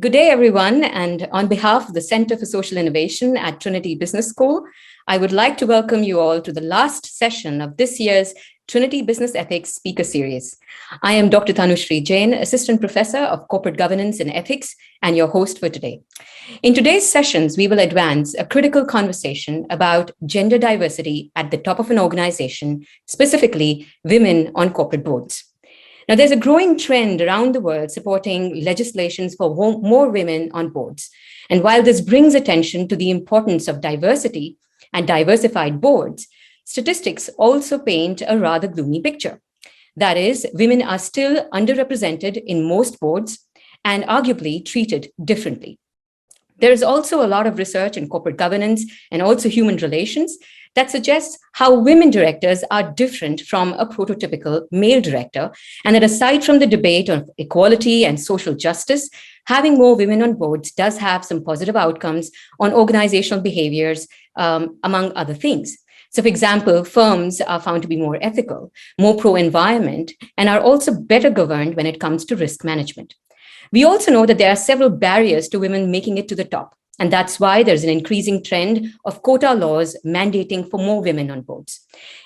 Good day, everyone. And on behalf of the Center for Social Innovation at Trinity Business School, I would like to welcome you all to the last session of this year's Trinity Business Ethics Speaker Series. I am Dr. Tanushree Jain, Assistant Professor of Corporate Governance and Ethics, and your host for today. In today's sessions, we will advance a critical conversation about gender diversity at the top of an organization, specifically women on corporate boards. Now, there's a growing trend around the world supporting legislations for more women on boards. And while this brings attention to the importance of diversity and diversified boards, statistics also paint a rather gloomy picture. That is, women are still underrepresented in most boards and arguably treated differently. There is also a lot of research in corporate governance and also human relations that suggests how women directors are different from a prototypical male director, and that aside from the debate on equality and social justice, having more women on boards does have some positive outcomes on organizational behaviors, among other things. So, for example, firms are found to be more ethical, more pro-environment, and are also better governed when it comes to risk management. We also know that there are several barriers to women making it to the top. And that's why there's an increasing trend of quota laws mandating for more women on boards.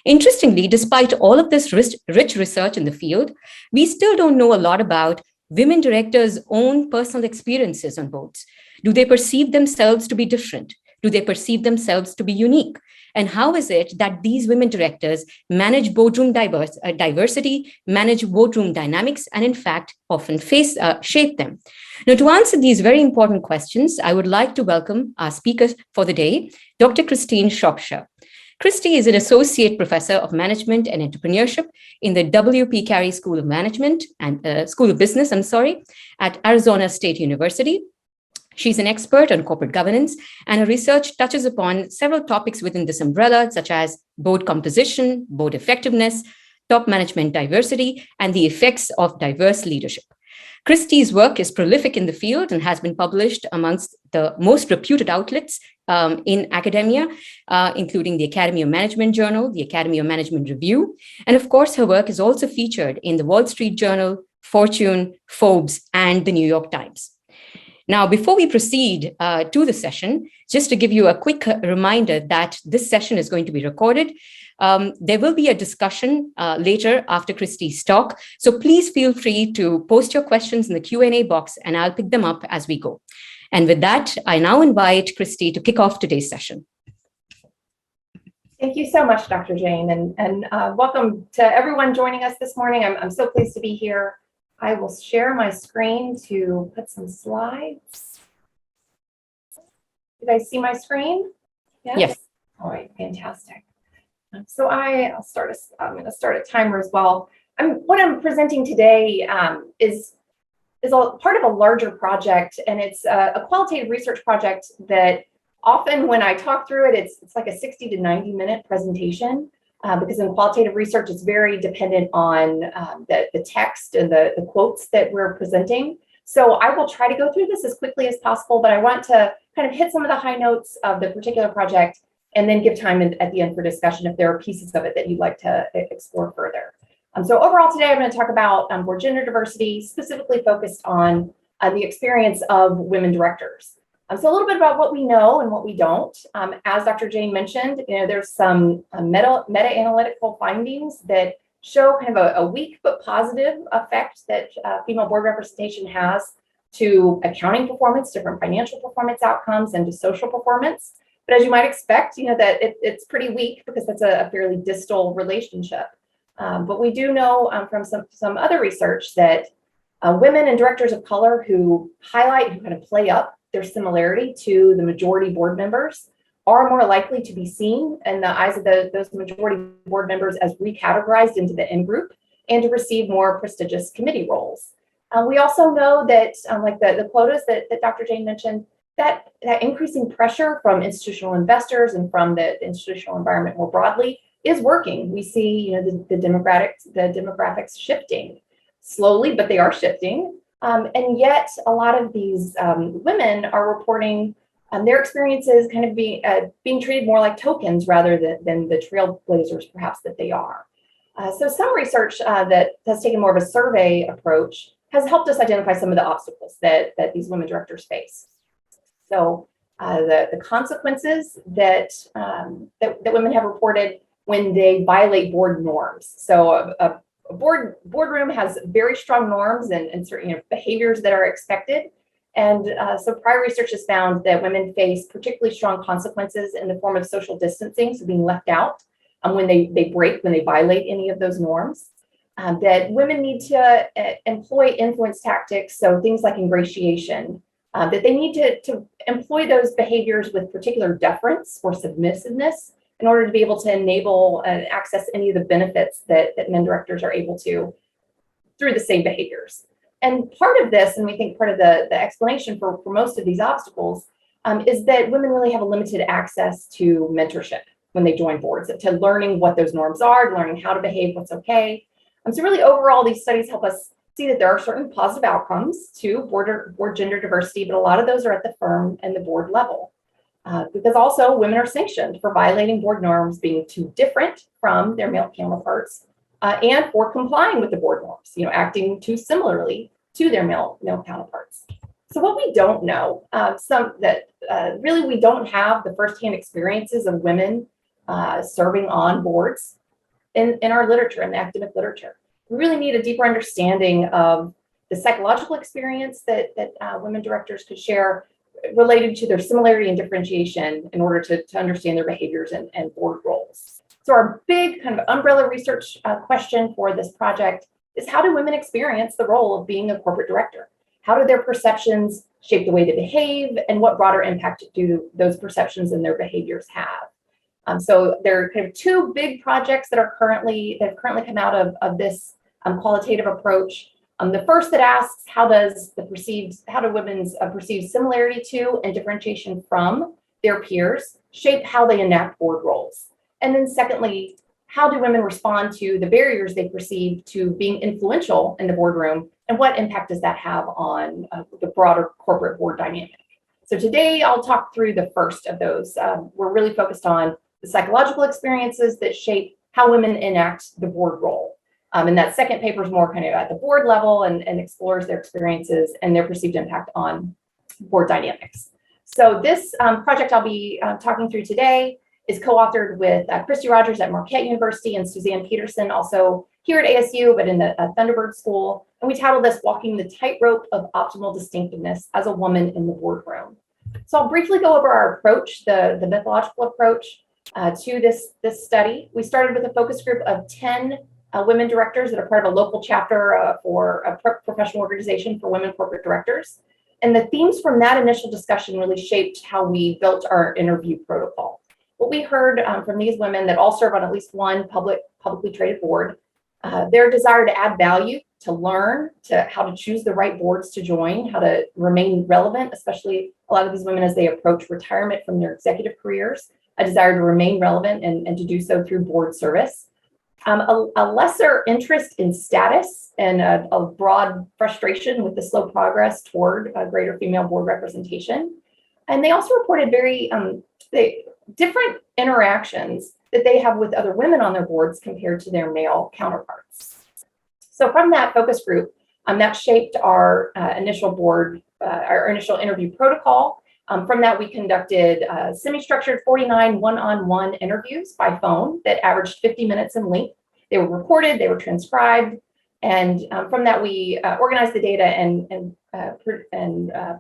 Interestingly, despite all of this rich research in the field, we still don't know a lot about women directors' own personal experiences on boards. Do they perceive themselves to be different? Do they perceive themselves to be unique? And how is it that these women directors manage boardroom diversity, manage boardroom dynamics, and in fact, often shape them? Now, to answer these very important questions, I would like to welcome our speaker for the day, Dr. Christine Shropshire. Christy is an associate professor of management and entrepreneurship in the W.P. Carey School of Management and School of Business, at Arizona State University. She's an expert on corporate governance, and her research touches upon several topics within this umbrella, such as board composition, board effectiveness, top management diversity, and the effects of diverse leadership. Christie's work is prolific in the field and has been published amongst the most reputed outlets in academia, including the Academy of Management Journal, the Academy of Management Review, and of course, her work is also featured in the Wall Street Journal, Fortune, Forbes, and the New York Times. Now, before we proceed to the session, just to give you a quick reminder that this session is going to be recorded. There will be a discussion later after Christie's talk. So please feel free to post your questions in the Q&A box and I'll pick them up as we go. And with that, I now invite Christy to kick off today's session. Thank you so much, Dr. Jain, and welcome to everyone joining us this morning. I'm so pleased to be here. I will share my screen to put some slides. Did I see my screen? Yes. All right, fantastic. So I'm going to start a timer as well. What I'm presenting today is a part of a larger project, and it's a qualitative research project that often when I talk through it, it's like a 60 to 90 minute presentation. Because in qualitative research, it's very dependent on the text and the quotes that we're presenting. So I will try to go through this as quickly as possible, but I want to kind of hit some of the high notes of the particular project and then give time at the end for discussion if there are pieces of it that you'd like to explore further. So overall today, I'm going to talk about board gender diversity, specifically focused on the experience of women directors. So a little bit about what we know and what we don't. As Dr. Jain mentioned, there's some meta-analytical findings that show kind of a weak but positive effect that female board representation has to accounting performance, different financial performance outcomes, and to social performance. But as you might expect, that it's pretty weak because that's a fairly distal relationship. But we do know from some other research that women and directors of color who kind of play up their similarity to the majority board members are more likely to be seen in the eyes of those majority board members as recategorized into the in group and to receive more prestigious committee roles. We also know that, like the quotas that Dr. Jain mentioned, that increasing pressure from institutional investors and from the institutional environment more broadly is working. We see, the demographics shifting slowly, but they are shifting. And yet a lot of these women are reporting their experiences kind of being treated more like tokens rather than the trailblazers perhaps that they are. So some research that has taken more of a survey approach has helped us identify some of the obstacles that these women directors face. So the consequences that women have reported when they violate board norms. So a boardroom has very strong norms and certain behaviors that are expected. And so prior research has found that women face particularly strong consequences in the form of social distancing, so being left out when they violate any of those norms. That women need to employ influence tactics, so things like ingratiation, that they need to employ those behaviors with particular deference or submissiveness in order to be able to enable and access any of the benefits that men directors are able to through the same behaviors. And part of this, and we think part of the explanation for most of these obstacles, is that women really have a limited access to mentorship when they join boards, to learning what those norms are, learning how to behave, what's okay. So really overall, these studies help us see that there are certain positive outcomes to board gender diversity, but a lot of those are at the firm and the board level. Because also women are sanctioned for violating board norms, being too different from their male counterparts, and for complying with the board norms, acting too similarly to their male counterparts. So what we don't know, really we don't have the firsthand experiences of women serving on boards in our literature, in the academic literature. We really need a deeper understanding of the psychological experience that women directors could share related to their similarity and differentiation in order to understand their behaviors and board roles. So our big kind of umbrella research question for this project is, how do women experience the role of being a corporate director? How do their perceptions shape the way they behave, and what broader impact do those perceptions and their behaviors have? So there are kind of two big projects that have currently come out of this qualitative approach. The first that asks, how do women's perceived similarity to and differentiation from their peers shape how they enact board roles? And then secondly, how do women respond to the barriers they perceive to being influential in the boardroom, and what impact does that have on the broader corporate board dynamic? So today I'll talk through the first of those. We're really focused on the psychological experiences that shape how women enact the board role. And that second paper is more kind of at the board level and explores their experiences and their perceived impact on board dynamics. So this project I'll be talking through today is co-authored with Christy Rogers at Marquette University and Suzanne Peterson, also here at ASU, but in the Thunderbird School. And we titled this "Walking the Tightrope of Optimal Distinctiveness as a Woman in the Boardroom." So I'll briefly go over our approach, the mythological approach to this study. We started with a focus group of 10 women directors that are part of a local chapter for a professional organization for women corporate directors. And the themes from that initial discussion really shaped how we built our interview protocol. What we heard from these women that all serve on at least one publicly traded board, their desire to add value, to learn, to how to choose the right boards to join, how to remain relevant, especially a lot of these women as they approach retirement from their executive careers, a desire to remain relevant and to do so through board service. A lesser interest in status and a broad frustration with the slow progress toward a greater female board representation. And they also reported very different interactions that they have with other women on their boards compared to their male counterparts. So from that focus group, that shaped our initial interview protocol. From that, we conducted semi-structured 49 one-on-one interviews by phone that averaged 50 minutes in length. They were recorded, they were transcribed, and from that, we organized the data and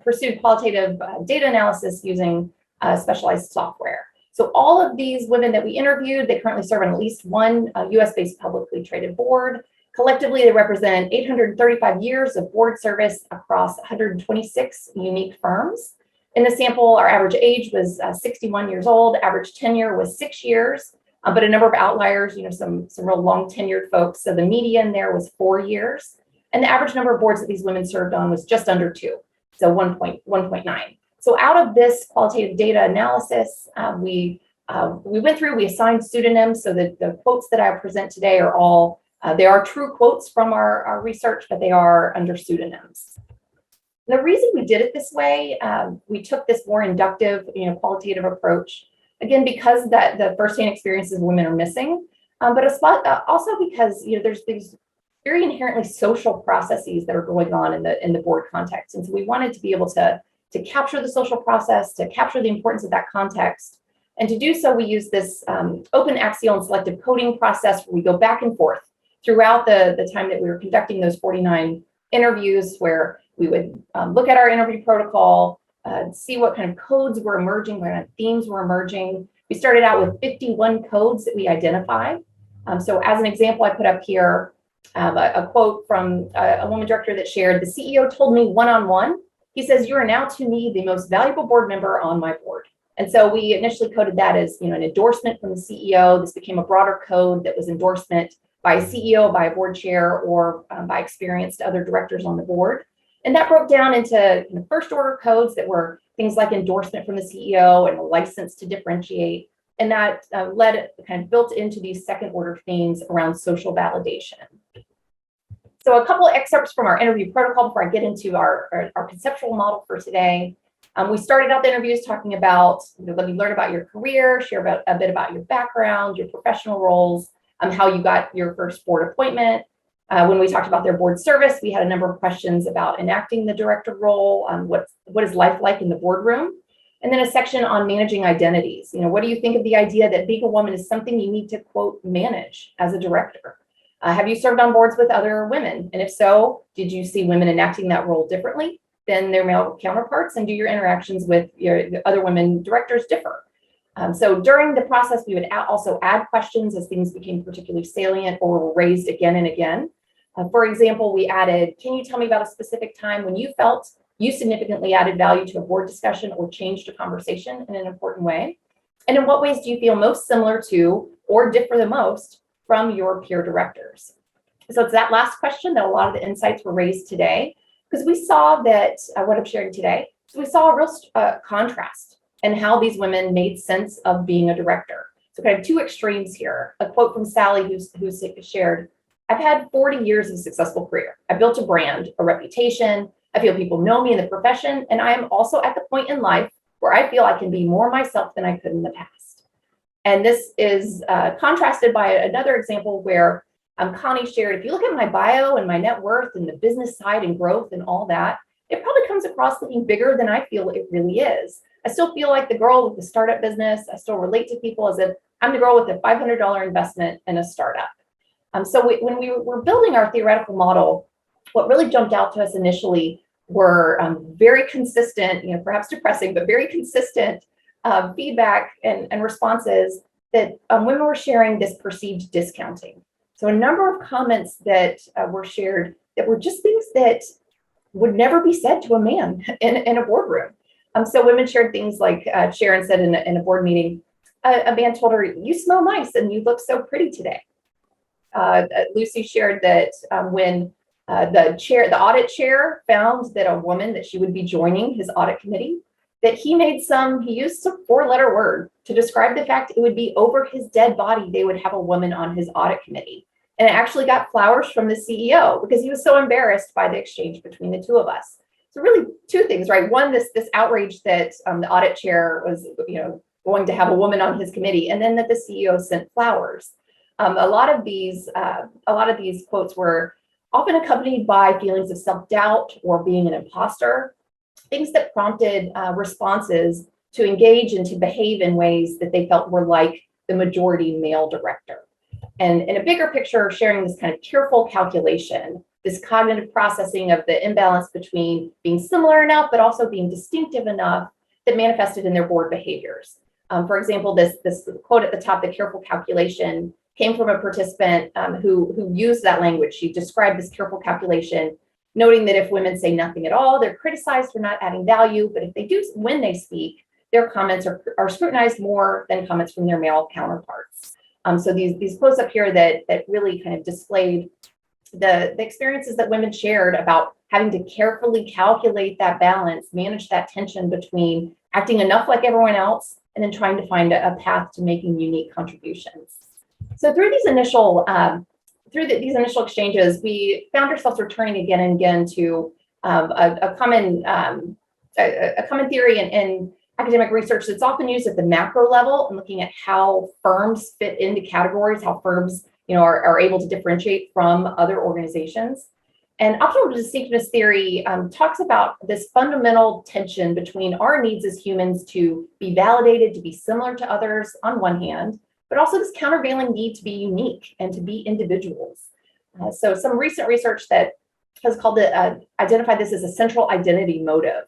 pursued qualitative data analysis using specialized software. So all of these women that we interviewed, they currently serve on at least one US-based publicly traded board. Collectively, they represent 835 years of board service across 126 unique firms. In the sample, our average age was 61 years old, average tenure was 6 years, but a number of outliers, some real long tenured folks. So the median there was 4 years. And the average number of boards that these women served on was just under 2, so 1.9. So out of this qualitative data analysis, we went through, we assigned pseudonyms so that the quotes that I present today are all, they are true quotes from our research, but they are under pseudonyms. The reason we did it this way, we took this more inductive, qualitative approach, again, because that the firsthand experiences women are missing, but also because there's these very inherently social processes that are going on in the board context. And so we wanted to be able to capture the social process, to capture the importance of that context. And to do so, we use this open axial and selective coding process where we go back and forth throughout the time that we were conducting those 49 interviews, where we would look at our interview protocol, see what kind of codes were emerging, what kind of themes were emerging. We started out with 51 codes that we identified. So as an example, I put up here a quote from a woman director that shared, "The CEO told me one-on-one, he says, 'You are now to me the most valuable board member on my board.'" And so we initially coded that as, an endorsement from the CEO. This became a broader code that was endorsement by a CEO, by a board chair, or by experienced other directors on the board. And that broke down into first order codes that were things like endorsement from the CEO and a license to differentiate. And that built into these second order themes around social validation. So a couple of excerpts from our interview protocol before I get into our conceptual model for today. We started out the interviews talking about, let me learn about your career, share a bit about your background, your professional roles, how you got your first board appointment. When we talked about their board service, we had a number of questions about enacting the director role, what is life like in the boardroom, and then a section on managing identities. What do you think of the idea that being a woman is something you need to, quote, manage as a director? Have you served on boards with other women? And if so, did you see women enacting that role differently than their male counterparts? And do your interactions with the other women directors differ? So during the process, we would also add questions as things became particularly salient or were raised again and again. For example, we added, "Can you tell me about a specific time when you felt you significantly added value to a board discussion or changed a conversation in an important way? And in what ways do you feel most similar to or differ the most from your peer directors?" So it's that last question that a lot of the insights were raised today, because we saw that what I'm sharing today, so we saw a real contrast in how these women made sense of being a director. So kind of two extremes here. A quote from Sally who shared, "I've had 40 years of a successful career. I built a brand, a reputation. I feel people know me in the profession, and I am also at the point in life where I feel I can be more myself than I could in the past." And this is contrasted by another example where Connie shared, "If you look at my bio and my net worth and the business side and growth and all that, it probably comes across looking bigger than I feel it really is. I still feel like the girl with the startup business. I still relate to people as if I'm the girl with a $500 investment in a startup." So when we were building our theoretical model, what really jumped out to us initially were very consistent, perhaps depressing, but very consistent feedback and responses that women were sharing this perceived discounting. So a number of comments that were shared that were just things that would never be said to a man in a boardroom. So women shared things like Sharon said in a board meeting, a man told her, "You smell nice and you look so pretty today." Lucy shared that when the audit chair found that a woman that she would be joining his audit committee, that he used a 4-letter word to describe the fact it would be over his dead body they would have a woman on his audit committee. And it actually got flowers from the CEO because he was so embarrassed by the exchange between the two of us. So really two things, right? One, this outrage that the audit chair was, going to have a woman on his committee, and then that the CEO sent flowers. A lot of these quotes were often accompanied by feelings of self-doubt or being an imposter, things that prompted responses to engage and to behave in ways that they felt were like the majority male director. And in a bigger picture, sharing this kind of careful calculation, this cognitive processing of the imbalance between being similar enough, but also being distinctive enough that manifested in their board behaviors. For example, this quote at the top, "the careful calculation," came from a participant who used that language. She described this careful calculation, noting that if women say nothing at all, they're criticized for not adding value, but if they do, when they speak, their comments are scrutinized more than comments from their male counterparts. So these quotes up here that really kind of displayed the experiences that women shared about having to carefully calculate that balance, manage that tension between acting enough like everyone else and then trying to find a path to making unique contributions. So through these initial exchanges, we found ourselves returning again and again to a common theory in academic research that's often used at the macro level and looking at how firms fit into categories, how firms are able to differentiate from other organizations. And optimal distinctiveness theory talks about this fundamental tension between our needs as humans to be validated, to be similar to others on one hand, but also this countervailing need to be unique and to be individuals. So some recent research that has called it, identified this as a central identity motive,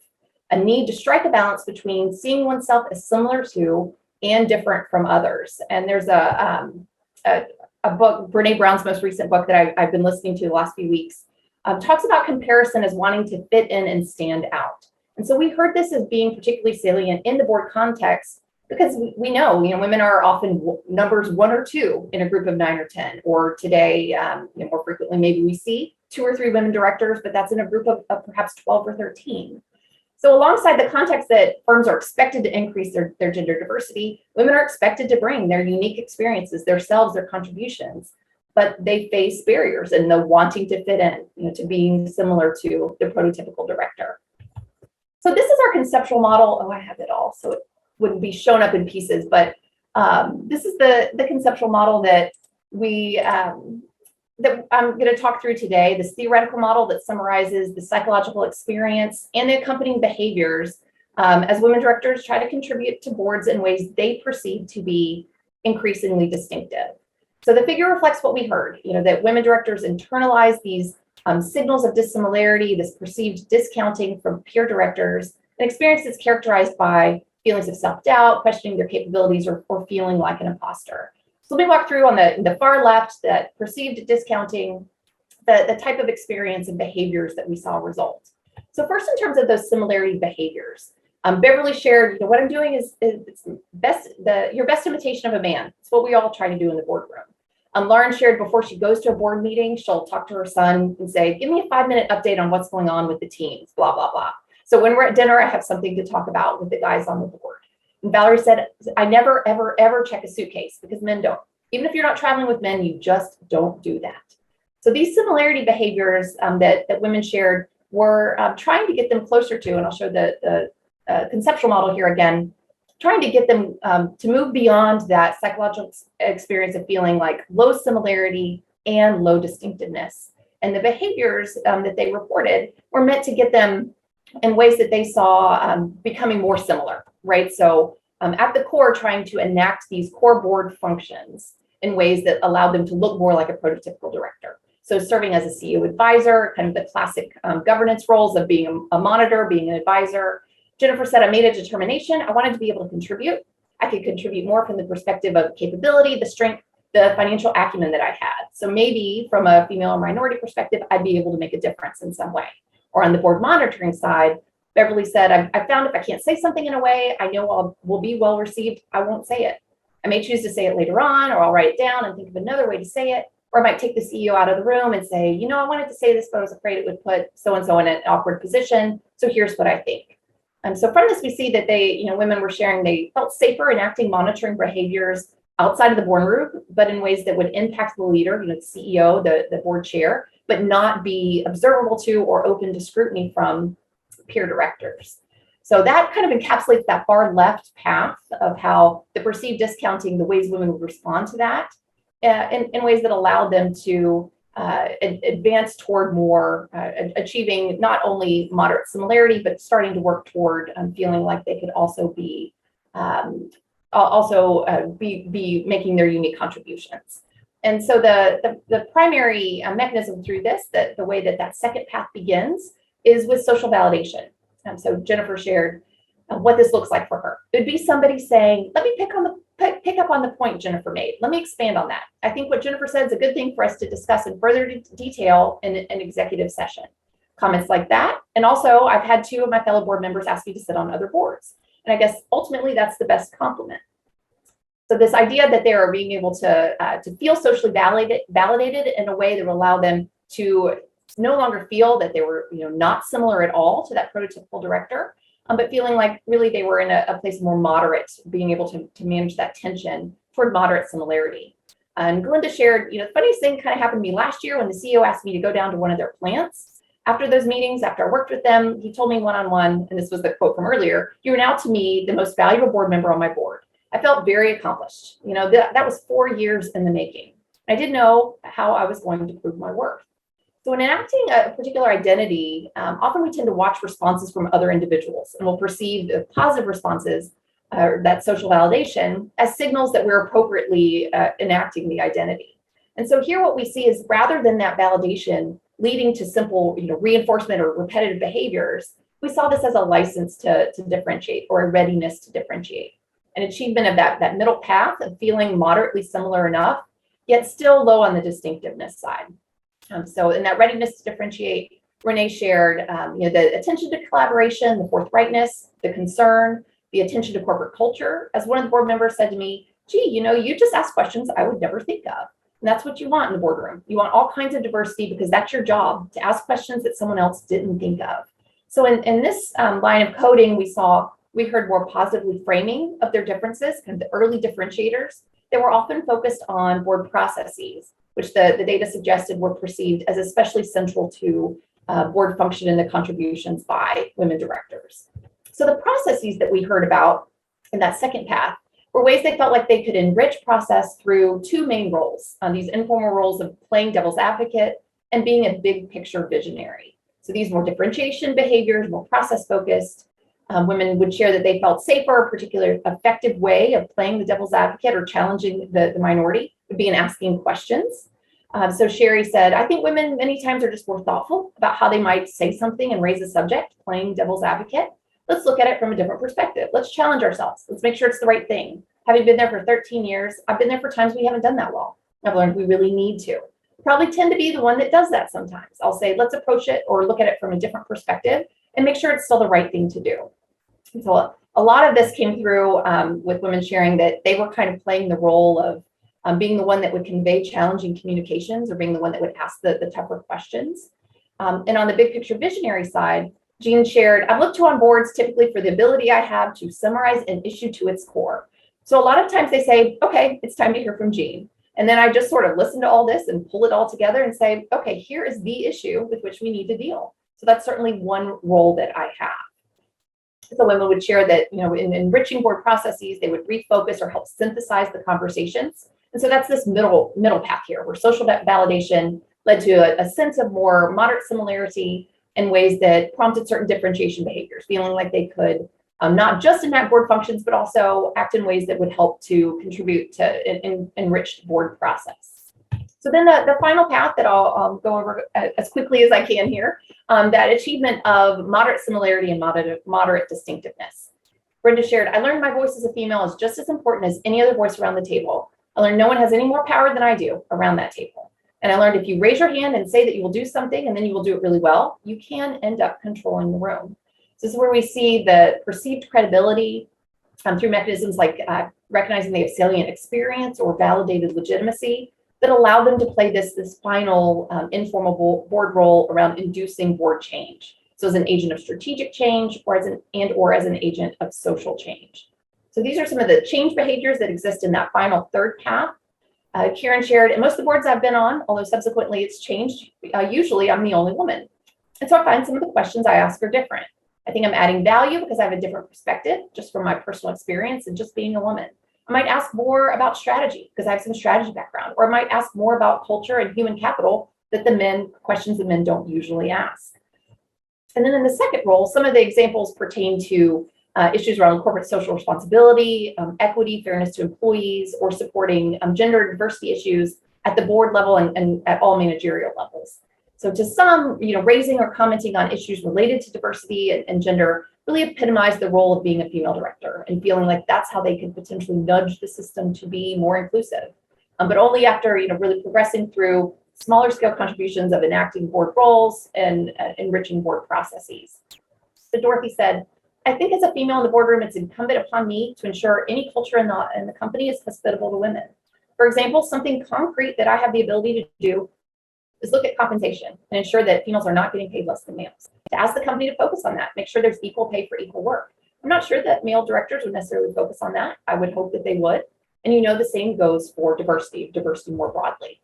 a need to strike a balance between seeing oneself as similar to and different from others. And there's a book, Brene Brown's most recent book that I've been listening to the last few weeks, talks about comparison as wanting to fit in and stand out. And so we heard this as being particularly salient in the board context because we know, women are often numbers 1 or 2 in a group of 9 or 10, or today, more frequently, maybe we see 2 or 3 women directors, but that's in a group of perhaps 12 or 13. So alongside the context that firms are expected to increase their gender diversity, women are expected to bring their unique experiences, themselves, their contributions, but they face barriers in the wanting to fit in, to being similar to the prototypical director. So this is our conceptual model. Oh, I have it all, so it wouldn't be shown up in pieces, but this is the conceptual model that that I'm going to talk through today, this theoretical model that summarizes the psychological experience and the accompanying behaviors as women directors try to contribute to boards in ways they perceive to be increasingly distinctive. So the figure reflects what we heard, that women directors internalize these signals of dissimilarity, this perceived discounting from peer directors, an experience that's characterized by feelings of self-doubt, questioning their capabilities, or feeling like an imposter. So let me walk through on the far left, that perceived discounting, the type of experience and behaviors that we saw result. So first, in terms of those similarity behaviors, Beverly shared, what I'm doing is it's your best imitation of a man. It's what we all try to do in the boardroom. Lauren shared before she goes to a board meeting, she'll talk to her son and say, give me a 5-minute update on what's going on with the teams, blah, blah, blah. So when we're at dinner, I have something to talk about with the guys on the board. And Valerie said, I never, ever, ever check a suitcase because men don't. Even if you're not traveling with men, you just don't do that. So these similarity behaviors that women shared were trying to get them closer to, and I'll show the conceptual model here again, trying to get them to move beyond that psychological experience of feeling like low similarity and low distinctiveness. And the behaviors that they reported were meant to get them in ways that they saw becoming more similar, right? So at the core, trying to enact these core board functions in ways that allowed them to look more like a prototypical director. So serving as a CEO advisor, kind of the classic governance roles of being a monitor, being an advisor. Jennifer said, I made a determination. I wanted to be able to contribute. I could contribute more from the perspective of capability, the strength, the financial acumen that I had. So maybe from a female or minority perspective, I'd be able to make a difference in some way. Or on the board monitoring side, Beverly said, I found if I can't say something in a way I know will be well received, I won't say it. I may choose to say it later on, or I'll write it down and think of another way to say it. Or I might take the CEO out of the room and say, I wanted to say this, but I was afraid it would put so-and-so in an awkward position. So here's what I think. And so from this, we see that women were sharing, they felt safer enacting monitoring behaviors outside of the boardroom, but in ways that would impact the leader, the CEO, the board chair, but not be observable to or open to scrutiny from peer directors. So that kind of encapsulates that far left path of how the perceived discounting, the ways women would respond to that in ways that allowed them to advance toward more achieving not only moderate similarity, but starting to work toward feeling like they could also be be making their unique contributions. And so the primary mechanism through this, the way that second path begins, is with social validation. So Jennifer shared what this looks like for her. It would be somebody saying, let me pick up on the point Jennifer made. Let me expand on that. I think what Jennifer said is a good thing for us to discuss in further detail in an executive session. Comments like that. And also, I've had 2 of my fellow board members ask me to sit on other boards. And I guess ultimately that's the best compliment. So this idea that they are being able to feel socially validated in a way that will allow them to no longer feel that they were not similar at all to that prototypical director, but feeling like really they were in a place more moderate, being able to manage that tension toward moderate similarity. And Glinda shared, the funniest thing kind of happened to me last year when the CEO asked me to go down to one of their plants. After those meetings, after I worked with them, he told me one-on-one, and this was the quote from earlier, you are now to me the most valuable board member on my board. I felt very accomplished. That was 4 years in the making. I didn't know how I was going to prove my worth. So in enacting a particular identity, often we tend to watch responses from other individuals, and we'll perceive the positive responses, that social validation, as signals that we're appropriately enacting the identity. And so here what we see is, rather than that validation leading to simple reinforcement or repetitive behaviors, we saw this as a license to differentiate, or a readiness to differentiate. An achievement of that middle path of feeling moderately similar enough, yet still low on the distinctiveness side. So in that readiness to differentiate, Renee shared the attention to collaboration, the forthrightness, the concern, the attention to corporate culture. As one of the board members said to me, gee, you just ask questions I would never think of. And that's what you want in the boardroom. You want all kinds of diversity, because that's your job, to ask questions that someone else didn't think of. So in this line of coding, we heard more positively framing of their differences, kind of the early differentiators that were often focused on board processes, which the data suggested were perceived as especially central to board function and the contributions by women directors. So the processes that we heard about in that second path were ways they felt like they could enrich process through two main roles, these informal roles of playing devil's advocate and being a big picture visionary. So these more differentiation behaviors, more process focused. Women would share that they felt safer. A particular effective way of playing the devil's advocate or challenging the minority would be in asking questions. So Sherry said, I think women many times are just more thoughtful about how they might say something and raise a subject, playing devil's advocate. Let's look at it from a different perspective. Let's challenge ourselves. Let's make sure it's the right thing. Having been there for 13 years, I've been there for times we haven't done that well. I've learned we really need to. Probably tend to be the one that does that sometimes. I'll say, let's approach it or look at it from a different perspective and make sure it's still the right thing to do. And so a lot of this came through with women sharing that they were kind of playing the role of being the one that would convey challenging communications, or being the one that would ask the tougher questions. And on the big picture visionary side, Jean shared, I've looked to on boards typically for the ability I have to summarize an issue to its core. So a lot of times they say, okay, it's time to hear from Jean. And then I just sort of listen to all this and pull it all together and say, okay, here is the issue with which we need to deal. So that's certainly one role that I have. So women would share that, in enriching board processes, they would refocus or help synthesize the conversations. And so that's this middle path here, where social validation led to a sense of more moderate similarity in ways that prompted certain differentiation behaviors, feeling like they could not just enact board functions, but also act in ways that would help to contribute to an enriched board process. So then the final path that I'll go over as quickly as I can here, that achievement of moderate similarity and moderate distinctiveness. Brenda shared, I learned my voice as a female is just as important as any other voice around the table. I learned no one has any more power than I do around that table. And I learned if you raise your hand and say that you will do something and then you will do it really well, you can end up controlling the room. So this is where we see the perceived credibility through mechanisms like recognizing they have salient experience or validated legitimacy that allow them to play this final informal board role around inducing board change. So as an agent of strategic change or as an agent of social change. So these are some of the change behaviors that exist in that final third path. Karen shared, in most of the boards I've been on, although subsequently it's changed, usually I'm the only woman. And so I find some of the questions I ask are different. I think I'm adding value because I have a different perspective just from my personal experience and just being a woman. I might ask more about strategy because I have some strategy background, or I might ask more about culture and human capital that questions that men don't usually ask. And then in the second role, some of the examples pertain to issues around corporate social responsibility, equity, fairness to employees, or supporting gender diversity issues at the board level and at all managerial levels. So to some, raising or commenting on issues related to diversity and gender really epitomize the role of being a female director and feeling like that's how they could potentially nudge the system to be more inclusive. But only after, really progressing through smaller scale contributions of enacting board roles and enriching board processes. So Dorothy said, I think as a female in the boardroom, it's incumbent upon me to ensure any culture in the company is hospitable to women. For example, something concrete that I have the ability to do is look at compensation and ensure that females are not getting paid less than males. To ask the company to focus on that, make sure there's equal pay for equal work. I'm not sure that male directors would necessarily focus on that. I would hope that they would. And the same goes for diversity more broadly.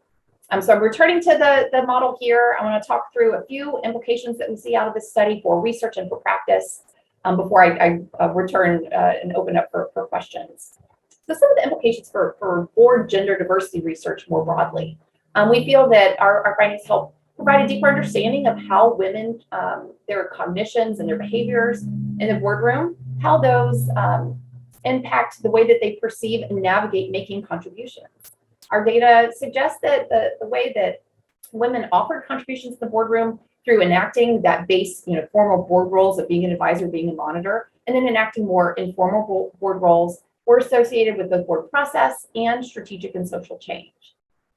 So I'm returning to the model here. I want to talk through a few implications that we see out of this study for research and for practice before I return and open up for questions. So some of the implications for board gender diversity research more broadly. We feel that our findings help provide a deeper understanding of how women, their cognitions and their behaviors in the boardroom, how those impact the way that they perceive and navigate making contributions. Our data suggests that the way that women offered contributions in the boardroom through enacting that base, formal board roles of being an advisor, being a monitor, and then enacting more informal board roles were associated with the board process and strategic and social change.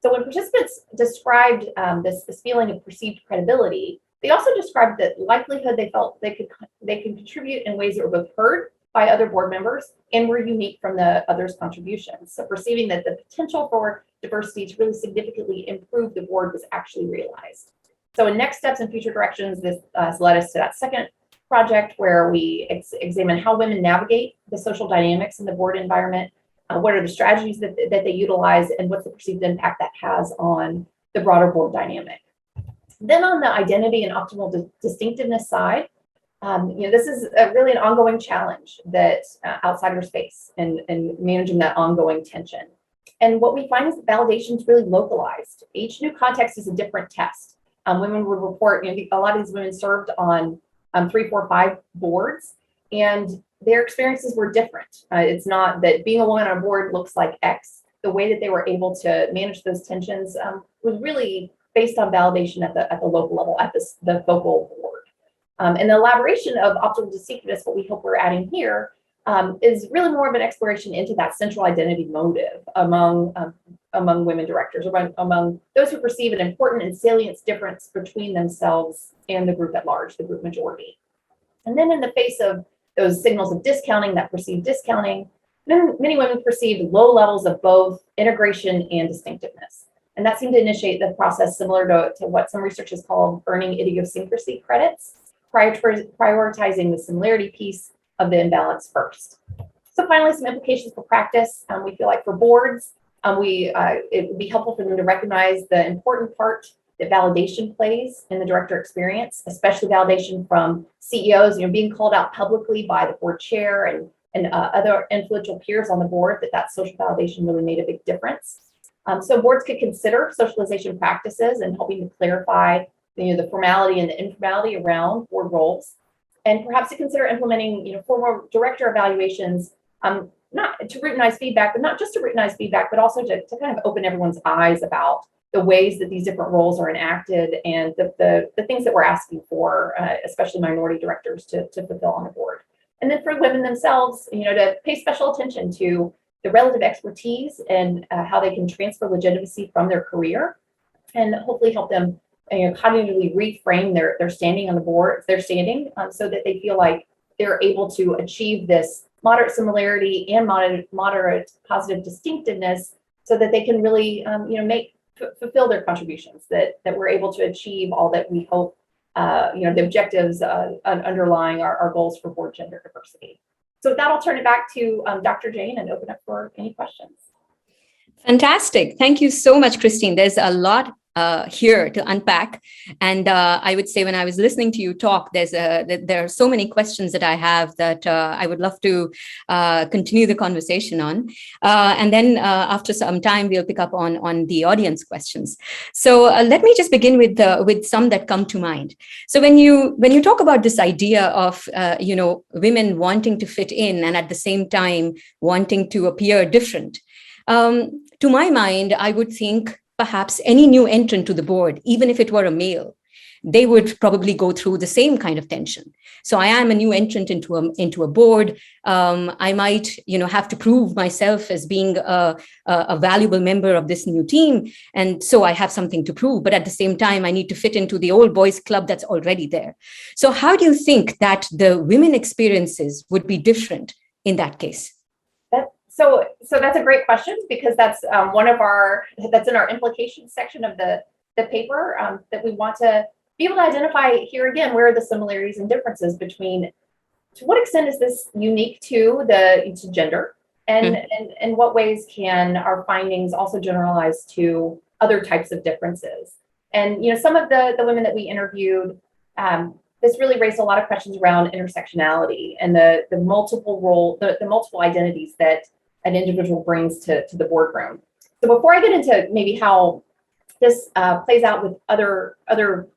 So when participants described this feeling of perceived credibility, they also described the likelihood they felt they could contribute in ways that were both heard by other board members and were unique from the others' contributions. So perceiving that the potential for diversity to really significantly improve the board was actually realized. So in next steps and future directions, this has led us to that second project where we examine how women navigate the social dynamics in the board environment, what are the strategies that they utilize, and what's the perceived impact that has on the broader board dynamic. Then on the identity and optimal distinctiveness side, this is really an ongoing challenge that outsiders face in managing that ongoing tension. And what we find is that validation is really localized. Each new context is a different test. Women would report, a lot of these women served on 3, 4, 5 boards, and their experiences were different. It's not that being a woman on a board looks like X. The way that they were able to manage those tensions was really based on validation at the local level, at the focal board. And the elaboration of optimal distinctiveness, what we hope we're adding here, is really more of an exploration into that central identity motive among women directors, or among those who perceive an important and salient difference between themselves and the group at large, the group majority. And then in the face of those signals of discounting, that perceived discounting, many women perceived low levels of both integration and distinctiveness. And that seemed to initiate the process similar to what some research has called earning idiosyncrasy credits, prioritizing the similarity piece of the imbalance first. So finally, some implications for practice. We feel like for boards, it would be helpful for them to recognize the important part that validation plays in the director experience, especially validation from CEOs, being called out publicly by the board chair and other influential peers on the board, that social validation really made a big difference. So boards could consider socialization practices and helping to clarify the formality and the informality around board roles, and perhaps to consider implementing formal director evaluations, not to routinize feedback, but not just to routinize feedback, but also to kind of open everyone's eyes about the ways that these different roles are enacted and the things that we're asking for, especially minority directors to fulfill on the board. And then for women themselves, to pay special attention to the relative expertise and how they can transfer legitimacy from their career, and hopefully help them cognitively reframe their standing on the board, so that they feel like they're able to achieve this moderate similarity and moderate positive distinctiveness, so that they can really fulfill their contributions, that we're able to achieve all that we hope, the objectives underlying our goals for board gender diversity. So with that, I'll turn it back to Dr. Jane and open up for any questions. Fantastic. Thank you so much, Christine. There's a lot here to unpack. And I would say when I was listening to you talk, there are so many questions that I have that I would love to continue the conversation on. And then after some time, we'll pick up on the audience questions. So let me just begin with some that come to mind. So when you talk about this idea of women wanting to fit in and at the same time wanting to appear different, to my mind, I would think perhaps any new entrant to the board, even if it were a male, they would probably go through the same kind of tension. So I am a new entrant into a board. I might, have to prove myself as being a valuable member of this new team. And so I have something to prove, but at the same time, I need to fit into the old boys club that's already there. So how do you think that the women experiences would be different in that case? So that's a great question, because that's that's in our implications section of the paper, that we want to be able to identify here again, where are the similarities and differences between, to what extent is this unique to gender, and in what ways can our findings also generalize to other types of differences. And some of the women that we interviewed, this really raised a lot of questions around intersectionality and the multiple identities that an individual brings to the boardroom. So before I get into maybe how this plays out with other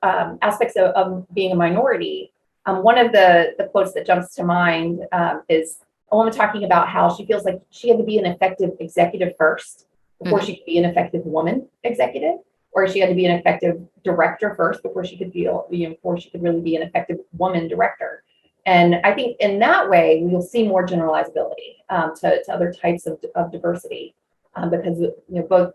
aspects of being a minority, one of the quotes that jumps to mind is a woman talking about how she feels like she had to be an effective executive first before she could be an effective woman executive, or she had to be an effective director first before she could before she could really be an effective woman director. And I think in that way, we'll see more generalizability to other types of diversity, because both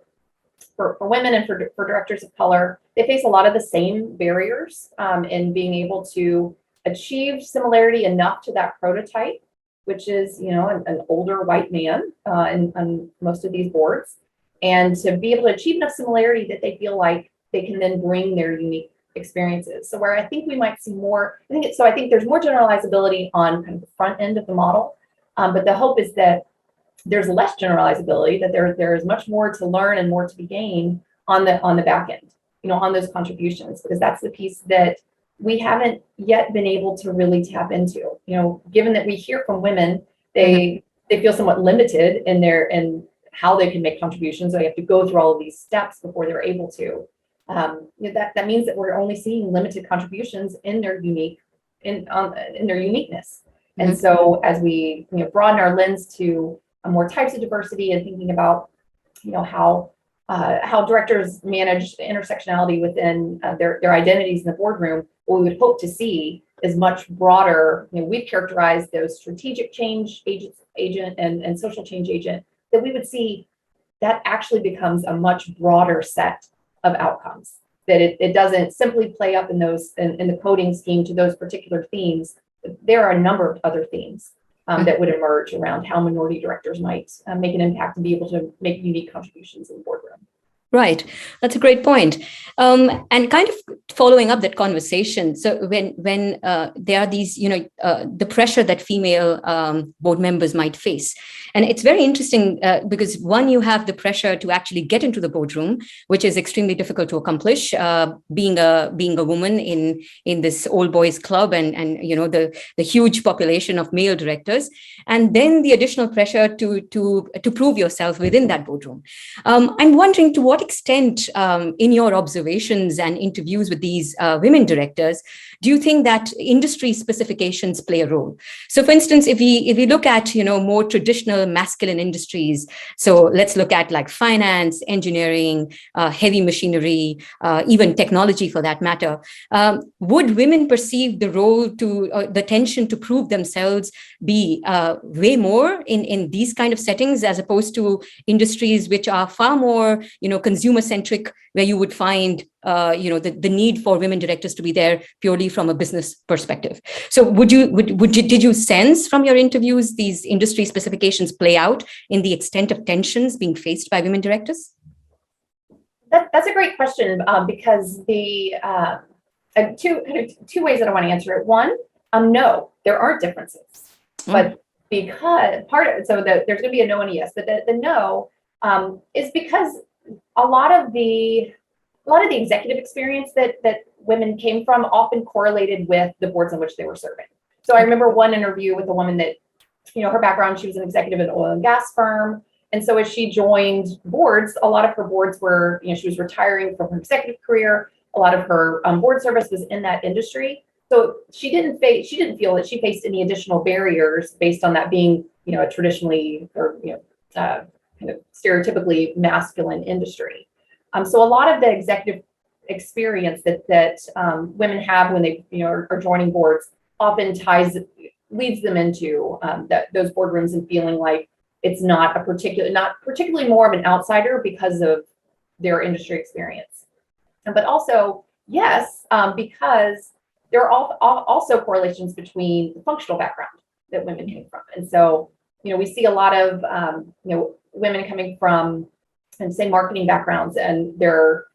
for women and for directors of color, they face a lot of the same barriers in being able to achieve similarity enough to that prototype, which is an older white man on most of these boards, and to be able to achieve enough similarity that they feel like they can then bring their unique experiences. So where I think we might see more, I think there's more generalizability on kind of the front end of the model, but the hope is that there's less generalizability, that there is much more to learn and more to be gained on the back end, on those contributions, because that's the piece that we haven't yet been able to really tap into. Given that we hear from women, they feel somewhat limited in how they can make contributions. So they have to go through all of these steps before they're able to. That means that we're only seeing limited contributions in their uniqueness. And so as we broaden our lens to more types of diversity and thinking about how directors manage intersectionality within their identities in the boardroom, what we would hope to see is much broader. We've characterized those strategic change agent and social change agent, that we would see that actually becomes a much broader set of outcomes, that it doesn't simply play up in the coding scheme to those particular themes. There are a number of other themes that would emerge around how minority directors might make an impact and be able to make unique contributions in the boardroom. Right. That's a great point. And kind of following up that conversation. So when there are these, the pressure that female board members might face. And it's very interesting because one, you have the pressure to actually get into the boardroom, which is extremely difficult to accomplish, being a woman in this all boys club and the huge population of male directors. And then the additional pressure to prove yourself within that boardroom. I'm wondering, to what extent in your observations and interviews with these women directors, do you think that industry specifications play a role? So for instance, if we look at, more traditional masculine industries, so let's look at like finance, engineering, heavy machinery, even technology for that matter, would women perceive the role the tension to prove themselves be way more in these kind of settings, as opposed to industries which are far more, consumer-centric, where you would find, the need for women directors to be there purely from a business perspective? So did you sense from your interviews these industry specifications play out in the extent of tensions being faced by women directors? That's a great question, because the two ways that I want to answer it. One, no, there aren't differences, but because there's going to be a no and a yes, but the no is because a lot of the executive experience that women came from often correlated with the boards in which they were serving. So I remember one interview with a woman that, her background, she was an executive at an oil and gas firm. And so as she joined boards, a lot of her boards were, she was retiring from her executive career. A lot of her board service was in that industry. So she didn't feel that she faced any additional barriers based on that being, a traditionally or, kind of stereotypically masculine industry. So a lot of the executive experience that women have when they are joining boards often leads them into those boardrooms and feeling like it's not particularly more of an outsider because of their industry experience. But also, yes, because there are also correlations between the functional background that women came from. And so, we see a lot of women coming from, say, marketing backgrounds, and they're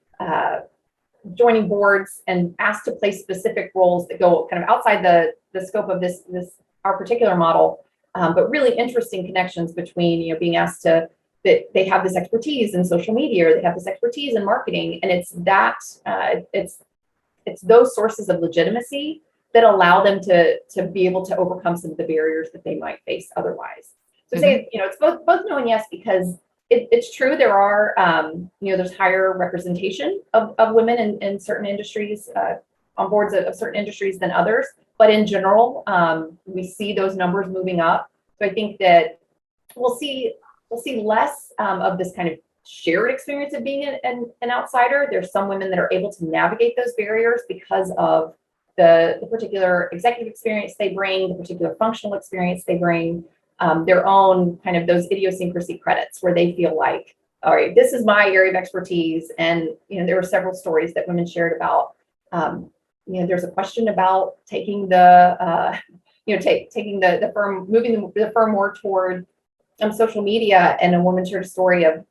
joining boards and asked to play specific roles that go kind of outside the scope of this our particular model, but really interesting connections between being asked that they have this expertise in social media, or they have this expertise in marketing, and it's those sources of legitimacy that allow them to be able to overcome some of the barriers that they might face otherwise. So say, it's both no and yes, because it's true there are, there's higher representation of women in certain industries, on boards of certain industries than others. But in general, we see those numbers moving up. So I think that we'll see less of this kind of shared experience of being an outsider. There's some women that are able to navigate those barriers because of the particular executive experience they bring, the particular functional experience they bring, their own kind of those idiosyncrasy credits where they feel like, all right, this is my area of expertise. And, there were several stories that women shared about, there's a question about taking taking the firm, moving the firm more toward social media. And a woman shared a story of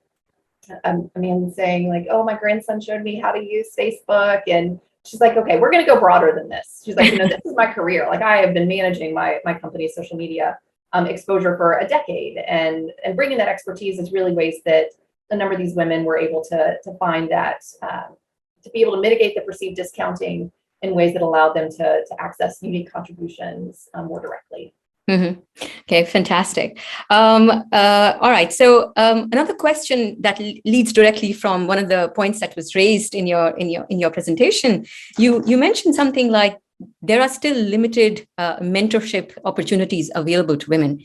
a man saying like, oh, my grandson showed me how to use Facebook. And she's like, okay, we're going to go broader than this. She's like, this is my career. Like I have been managing my company's social media exposure for a decade, and bringing that expertise is really ways that a number of these women were able to find that, to be able to mitigate the perceived discounting in ways that allowed them to access unique contributions more directly. Mm-hmm. Okay, fantastic. All right. So another question that leads directly from one of the points that was raised in your presentation, you mentioned something like there are still limited mentorship opportunities available to women.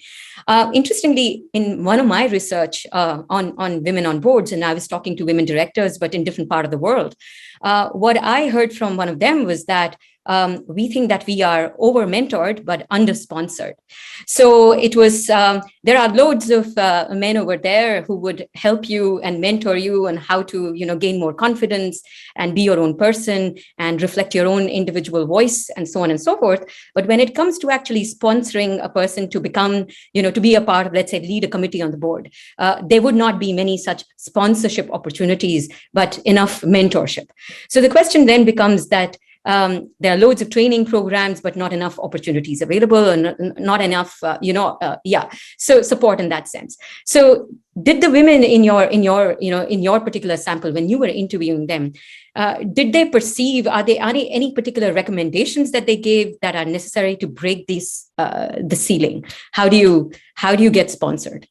Interestingly, in one of my research on women on boards, and I was talking to women directors, but in different part of the world, what I heard from one of them was that we think that we are over mentored but under sponsored. So it was there are loads of men over there who would help you and mentor you on how to gain more confidence and be your own person and reflect your own individual voice and so on and so forth. But when it comes to actually sponsoring a person to become to be a part of, let's say, lead a committee on the board, there would not be many such sponsorship opportunities, but enough mentorship. So the question then becomes that there are loads of training programs, but not enough opportunities available, and not enough, so support in that sense. So, did the women in your particular sample, when you were interviewing them, did they perceive? Are there any particular recommendations that they gave that are necessary to break the ceiling? How do you get sponsored?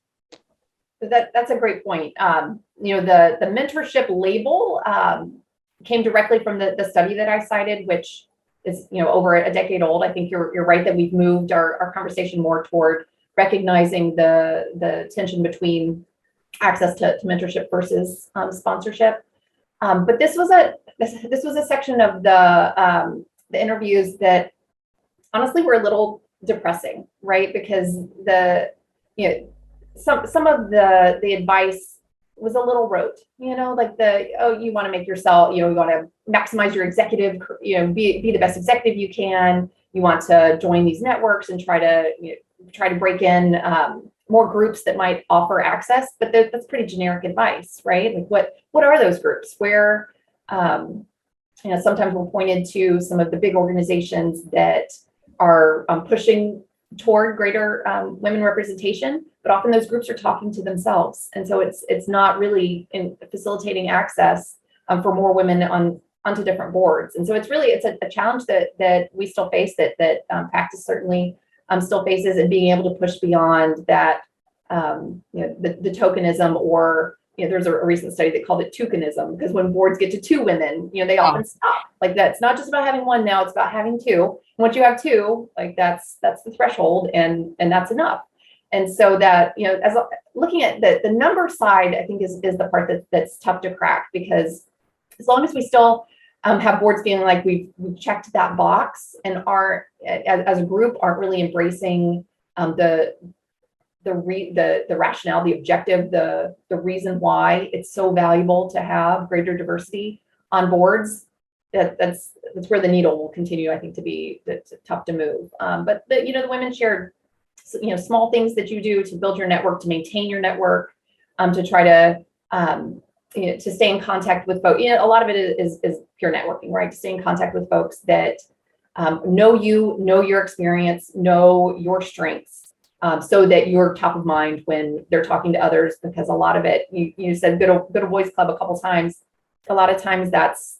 That's a great point. The mentorship label came directly from the study that I cited, which is over a decade old. I think you're right that we've moved our conversation more toward recognizing the tension between access to mentorship versus sponsorship. But this was a section of the interviews that honestly were a little depressing, right? Because some of the advice was a little rote, like you want to make yourself, you want to maximize your executive, be the best executive you can. You want to join these networks and try to break in more groups that might offer access. But that's pretty generic advice, right? Like what are those groups where, sometimes we're pointed to some of the big organizations that are pushing toward greater women representation, but often those groups are talking to themselves, and so it's not really in facilitating access for more women onto different boards. And so it's a challenge that we still face, that practice certainly still faces, and being able to push beyond that, the tokenism, or there's a recent study that called it tokenism, because when boards get to 2 women, they often stop. Like that's not just about having 1 now, it's about having 2. Once you have 2, like that's the threshold, and that's enough. And so that, as looking at the number side, I think is the part that's tough to crack, because as long as we still have boards feeling like we've checked that box and are as a group aren't really embracing the rationale, the objective, the reason why it's so valuable to have greater diversity on boards, that's where the needle will continue, I think, to be tough to move. But the women shared, small things that you do to build your network, to maintain your network, to try to to stay in contact with folks. A lot of it is pure networking, right? To stay in contact with folks that know you, know your experience, know your strengths, so that you're top of mind when they're talking to others. Because a lot of it, you said good old boys club a couple times. A lot of times that's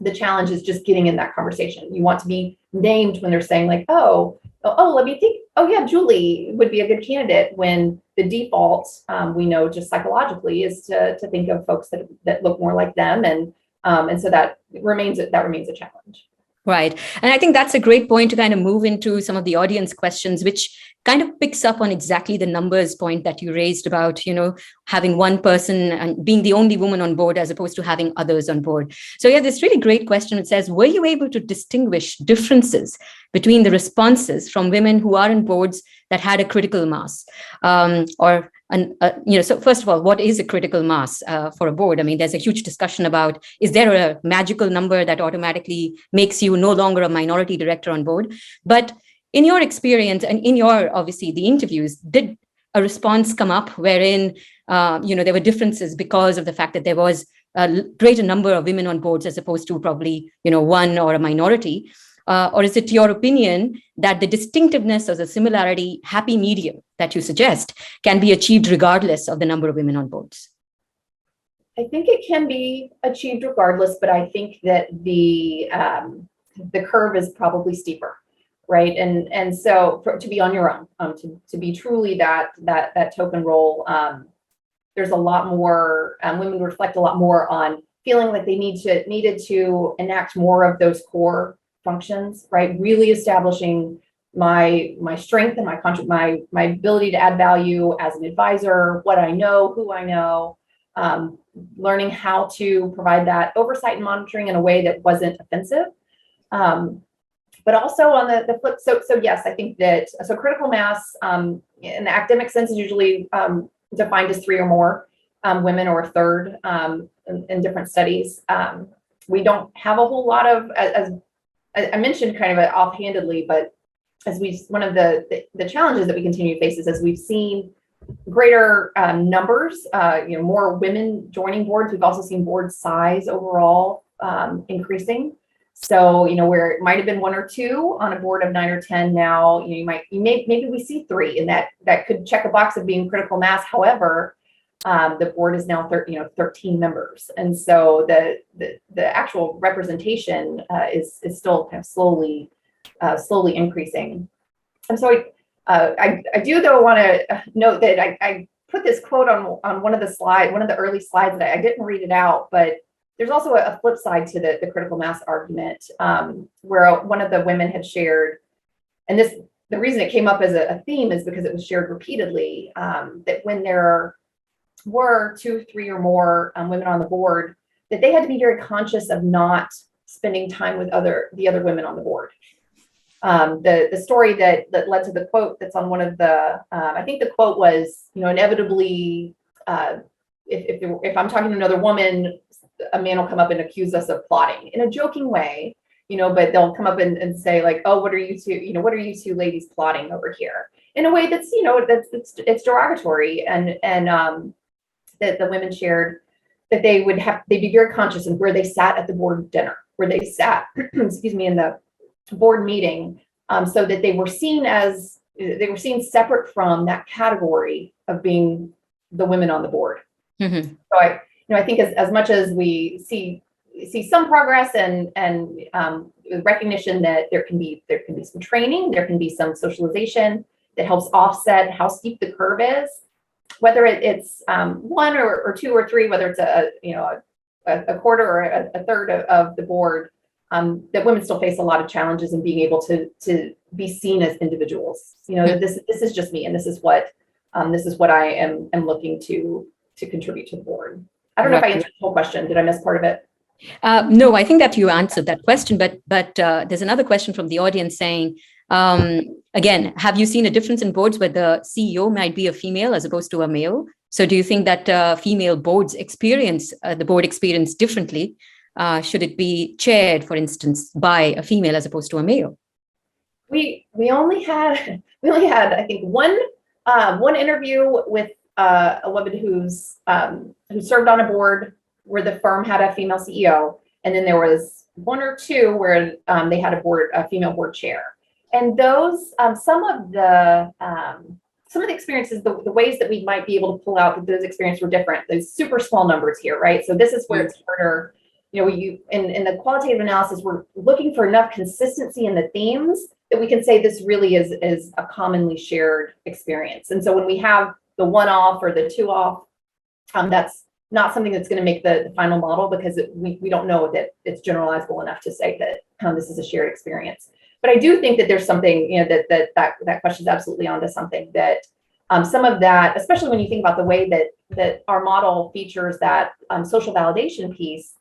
the challenge is just getting in that conversation. You want to be named when they're saying like, let me think. Oh yeah, Julie would be a good candidate, when the default, we know just psychologically, is to think of folks that look more like them. And so that remains a challenge. Right. And I think that's a great point to kind of move into some of the audience questions, which kind of picks up on exactly the numbers point that you raised about, having one person and being the only woman on board as opposed to having others on board. So yeah, this really great question. It says, were you able to distinguish differences between the responses from women who are on boards that had a critical mass? So first of all, what is a critical mass for a board? I mean, there's a huge discussion about, is there a magical number that automatically makes you no longer a minority director on board? But in your experience and in your, obviously, the interviews, did a response come up wherein, there were differences because of the fact that there was a greater number of women on boards as opposed to probably, one or a minority? Or is it your opinion that the distinctiveness or the similarity happy medium that you suggest can be achieved regardless of the number of women on boards? I think it can be achieved regardless, but I think that the curve is probably steeper, right? And so to be on your own, to be truly that token role, there's a lot more, women reflect a lot more on feeling like they needed to enact more of those core functions, right? Really establishing my strength and my ability to add value as an advisor, what I know, who I know, learning how to provide that oversight and monitoring in a way that wasn't offensive. But also on the flip, so yes, I think that, so critical mass in the academic sense is usually defined as 3 or more women, or a third in different studies. We don't have a whole lot of, as I mentioned kind of offhandedly, but one of the challenges that we continue to face is, as we've seen greater numbers, more women joining boards, we've also seen board size overall increasing. So, where it might have been 1 or 2 on a board of 9 or 10, now, maybe we see 3, and that could check a box of being critical mass. However, the board is now 13 members. And so the actual representation is still kind of slowly increasing. And so I do though want to note that I put this quote on one of the early slides that I didn't read it out, but there's also a flip side to the critical mass argument, where one of the women had shared, and the reason it came up as a theme is because it was shared repeatedly, that when there were 2, 3 or more women on the board, that they had to be very conscious of not spending time with the other women on the board. The story that led to the quote that's on one of the, I think the quote was, inevitably, if I'm talking to another woman, a man will come up and accuse us of plotting in a joking way, but they'll come up and say like, oh, what are you two ladies plotting over here? In a way that's, it's derogatory. And that the women shared that they'd be very conscious of where they sat at the board dinner, where they sat, excuse me, in the board meeting, so that they were seen separate from that category of being the women on the board. Mm-hmm. So I think as much as we see some progress and recognition that there can be some training, there can be some socialization that helps offset how steep the curve is, whether it's 1 or 2 or 3, whether it's a quarter or a third of the board, that women still face a lot of challenges in being able to be seen as individuals. This is just me, and this is what I am looking to contribute to the board. I don't know if I answered the whole question. Did I miss part of it? No, I think that you answered that question, but there's another question from the audience saying, again, have you seen a difference in boards where the CEO might be a female as opposed to a male? So do you think that female boards experience the board experience differently? Should it be chaired, for instance, by a female as opposed to a male? We only had I think one interview with a woman who served on a board where the firm had a female CEO, and then there was 1 or 2 where they had a female board chair. And those some of the experiences, the ways that we might be able to pull out that those experiences were different. There's super small numbers here, right? So this is where it's harder in the qualitative analysis, we're looking for enough consistency in the themes that we can say this really is a commonly shared experience. And so when we have the one-off or the two-off, that's not something that's going to make the final model, because we don't know that it's generalizable enough to say that this is a shared experience. But I do think that there's something, that question is absolutely onto something, that some of that, especially when you think about the way that our model features that social validation piece,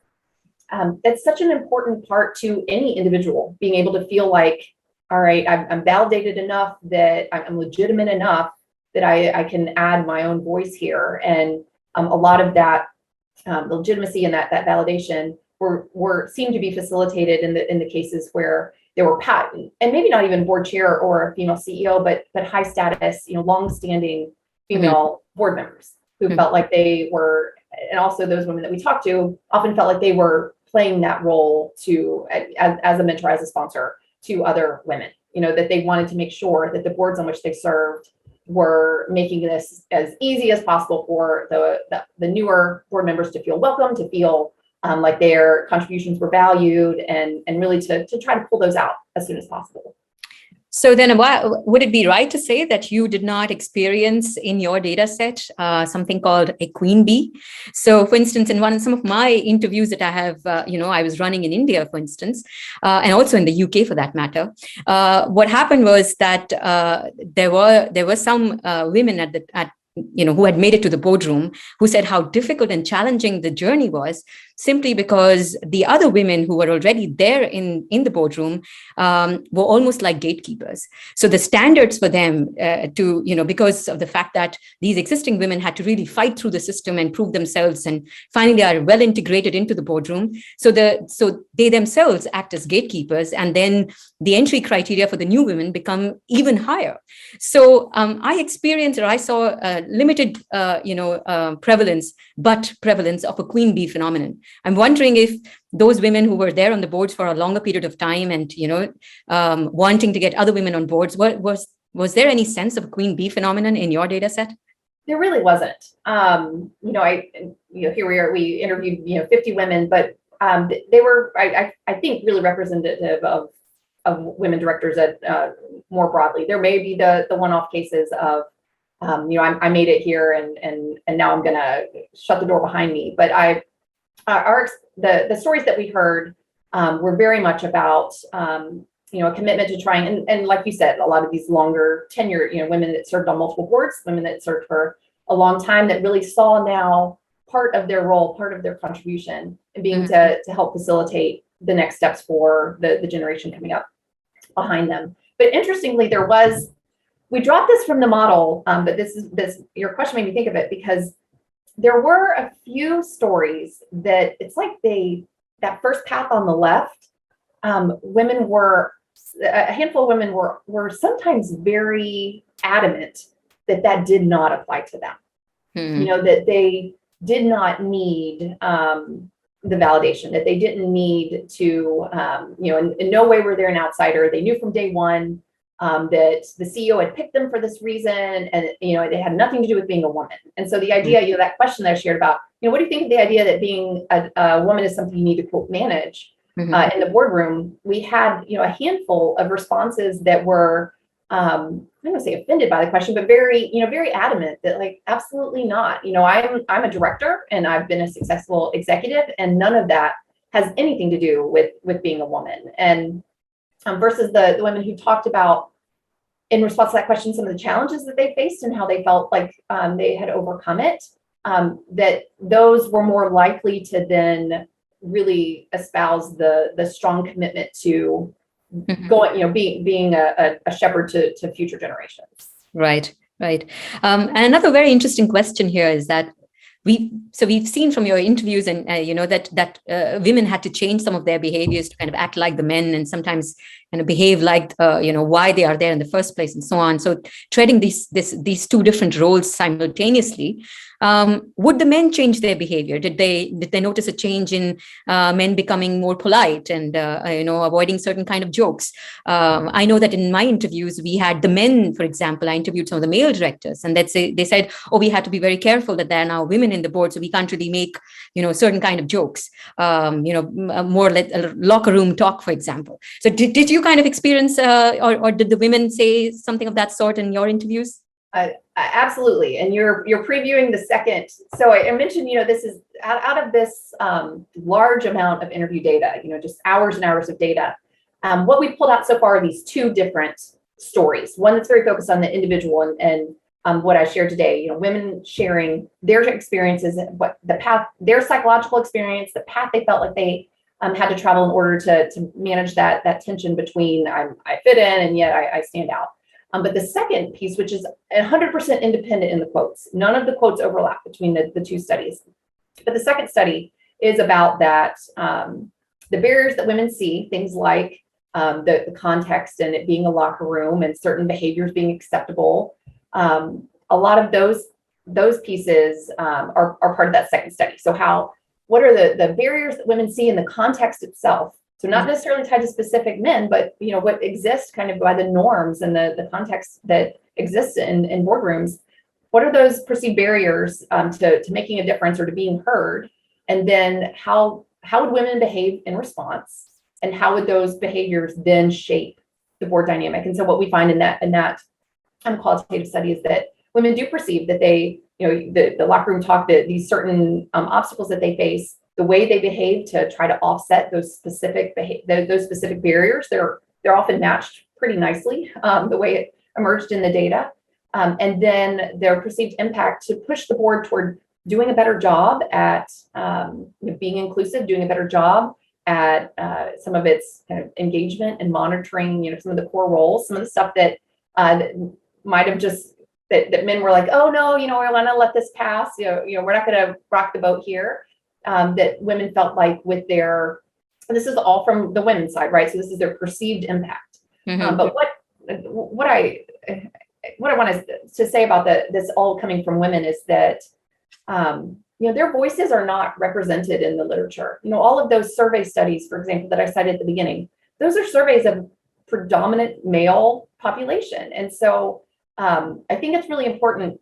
that's such an important part to any individual, being able to feel like, all right, I'm validated enough, that I'm legitimate enough that I can add my own voice here. And a lot of that legitimacy and that validation seemed to be facilitated in the cases where there were and maybe not even board chair or a female CEO, but high status, long-standing female board members who felt like they were, and also those women that we talked to often felt like they were playing that role as a mentor, as a sponsor to other women, that they wanted to make sure that the boards on which they served were making this as easy as possible for the newer board members to feel welcome, to feel like their contributions were valued, and really to try to pull those out as soon as possible. So then would it be right to say that you did not experience in your data set something called a queen bee? So for instance, in some of my interviews that I have, I was running in India, for instance, and also in the UK for that matter, what happened was that there were some women who had made it to the boardroom, who said how difficult and challenging the journey was, simply because the other women who were already there in the boardroom were almost like gatekeepers. So the standards for them because of the fact that these existing women had to really fight through the system and prove themselves, and finally they are well integrated into the boardroom. So they themselves act as gatekeepers, and then the entry criteria for the new women become even higher. So I saw a limited, prevalence of a queen bee phenomenon. I'm wondering if those women who were there on the boards for a longer period of time and, wanting to get other women on boards, was there any sense of a queen bee phenomenon in your data set? There really wasn't. Here we are, we interviewed, 50 women, but they were, I think, really representative of women directors more broadly. There may be the one-off cases of, I made it here and now I'm going to shut the door behind me. But the stories that we heard were very much about, a commitment to trying, and like you said, a lot of these longer tenure, women that served on multiple boards, women that served for a long time, that really saw now part of their role, part of their contribution, and being to help facilitate the next steps for the generation coming up behind them. But interestingly, we dropped this from the model, but your question made me think of it, because there were a few stories that it's like that first path on the left, a handful of women were sometimes very adamant that did not apply to them. That they did not need the validation, that they didn't need to, in no way were they an outsider. They knew from day one that the CEO had picked them for this reason, and it had nothing to do with being a woman. And so the idea, that question that I shared about, what do you think of the idea that being a woman is something you need to quote manage in the boardroom? We had a handful of responses that were I don't want to say offended by the question, but very very adamant that absolutely not. I'm a director and I've been a successful executive, and none of that has anything to do with being a woman. And versus the women who talked about, in response to that question, some of the challenges that they faced and how they felt like they had overcome it, that those were more likely to then really espouse the strong commitment to going, being a shepherd to future generations. Right. And another very interesting question here is that we've seen from your interviews and that women had to change some of their behaviors to kind of act like the men, and sometimes behave like, why they are there in the first place and so on. So treading these two different roles simultaneously. Would the men change their behavior? Did they notice a change in men becoming more polite and avoiding certain kind of jokes? I know that in my interviews we had the men, for example, I interviewed some of the male directors, and they said, oh, we had to be very careful that there are now women in the board, so we can't really make certain kind of jokes, more like a locker room talk, for example. So did you kind of experience or did the women say something of that sort in your interviews? Absolutely. And you're previewing the second. So I mentioned, this is out of this large amount of interview data, just hours and hours of data. What we pulled out so far are these two different stories. One that's very focused on the individual and what I shared today, women sharing their experiences, what the path, their psychological experience, the path they felt like they had to travel in order to manage that tension between I fit in and yet I stand out. But the second piece, which is 100% independent in the quotes, none of the quotes overlap between the two studies. But the second study is about that, the barriers that women see, things like the context and it being a locker room and certain behaviors being acceptable. A lot of those pieces are part of that second study. So what are the barriers that women see in the context itself? So not necessarily tied to specific men, but what exists kind of by the norms and the context that exists in boardrooms. What are those perceived barriers to making a difference or to being heard? And then how would women behave in response? And how would those behaviors then shape the board dynamic? And so what we find in that qualitative study is that women do perceive that they, the locker room talk, that these certain obstacles that they face, the way they behave to try to offset those specific barriers, they're often matched pretty nicely, the way it emerged in the data. And then their perceived impact to push the board toward doing a better job at being inclusive, doing a better job at some of its kind of engagement and monitoring, some of the core roles, some of the stuff that might have just, that men were like, oh no, we want to let this pass, we're not going to rock the boat here. That women felt like with this is all from the women's side, right? So this is their perceived impact. Mm-hmm. But what I want to say about this all coming from women is that, their voices are not represented in the literature. All of those survey studies, for example, that I cited at the beginning, those are surveys of predominant male population. And so I think it's really important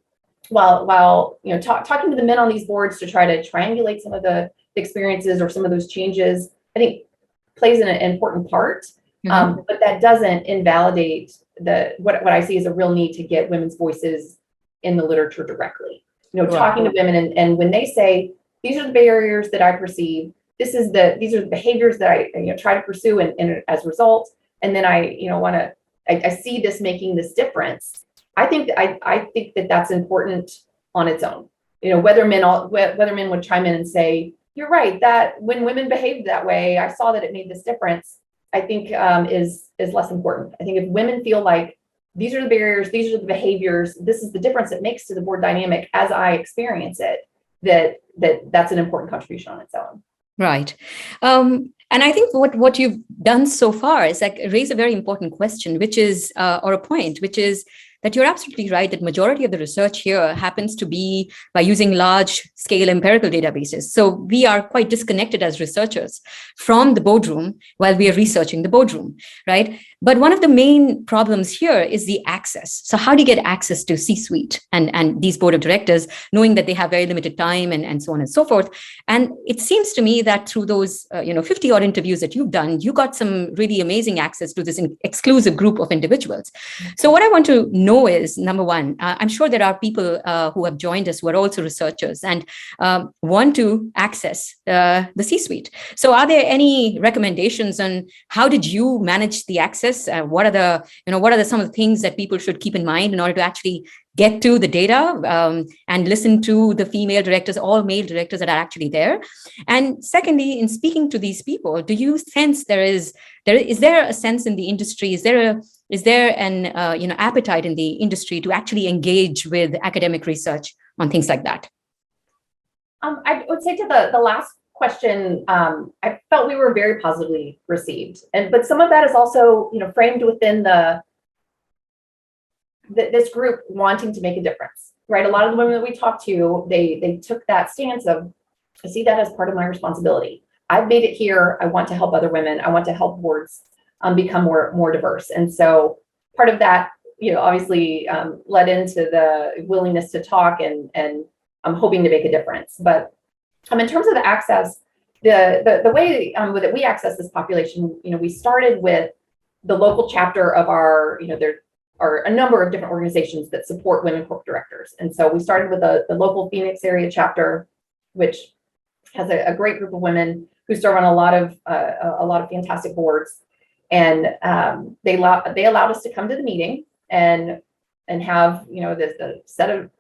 while talking to the men on these boards to try to triangulate some of the experiences or some of those changes, I think plays an important part. Mm-hmm. But that doesn't invalidate what I see as a real need to get women's voices in the literature directly. Right. Talking to women and when they say, these are the barriers that I perceive, these are the behaviors that I try to pursue and as a result, and then I see this making this difference. I think that that's important on its own. Whether men would chime in and say, you're right, that when women behaved that way, I saw that it made this difference, I think is less important. I think if women feel like these are the barriers, these are the behaviors, this is the difference it makes to the board dynamic as I experience it, that's an important contribution on its own. Right. And I think what you've done so far is raise a very important question, which is, or a point, which is that you're absolutely right that majority of the research here happens to be by using large scale empirical databases. So we are quite disconnected as researchers from the boardroom while we are researching the boardroom, right? But one of the main problems here is the access. So how do you get access to C-suite and these board of directors, knowing that they have very limited time and so on and so forth? And it seems to me that through those 50 odd interviews that you've done, you got some really amazing access to this exclusive group of individuals. So what I want to know is, number one, I'm sure there are people who have joined us who are also researchers and want to access the C-suite. So are there any recommendations on how did you manage the access? What are some of the things that people should keep in mind in order to actually get to the data and listen to the female directors, all male directors that are actually there? And secondly, in speaking to these people, do you sense is there a sense in the industry? Is there an appetite in the industry to actually engage with academic research on things like that? I would say to the last question, I felt we were very positively received. But some of that is also, framed within this group wanting to make a difference, right? A lot of the women that we talked to, they took that stance of, I see that as part of my responsibility. I've made it here. I want to help other women. I want to help boards become more diverse. And so part of that, obviously led into the willingness to talk and I'm hoping to make a difference. But in terms of the access, the way that we access this population, we started with the local chapter of our, there are a number of different organizations that support women corporate directors. And so we started with the local Phoenix area chapter, which has a great group of women who serve on a lot of fantastic boards. And they allowed us to come to the meeting and have, the set of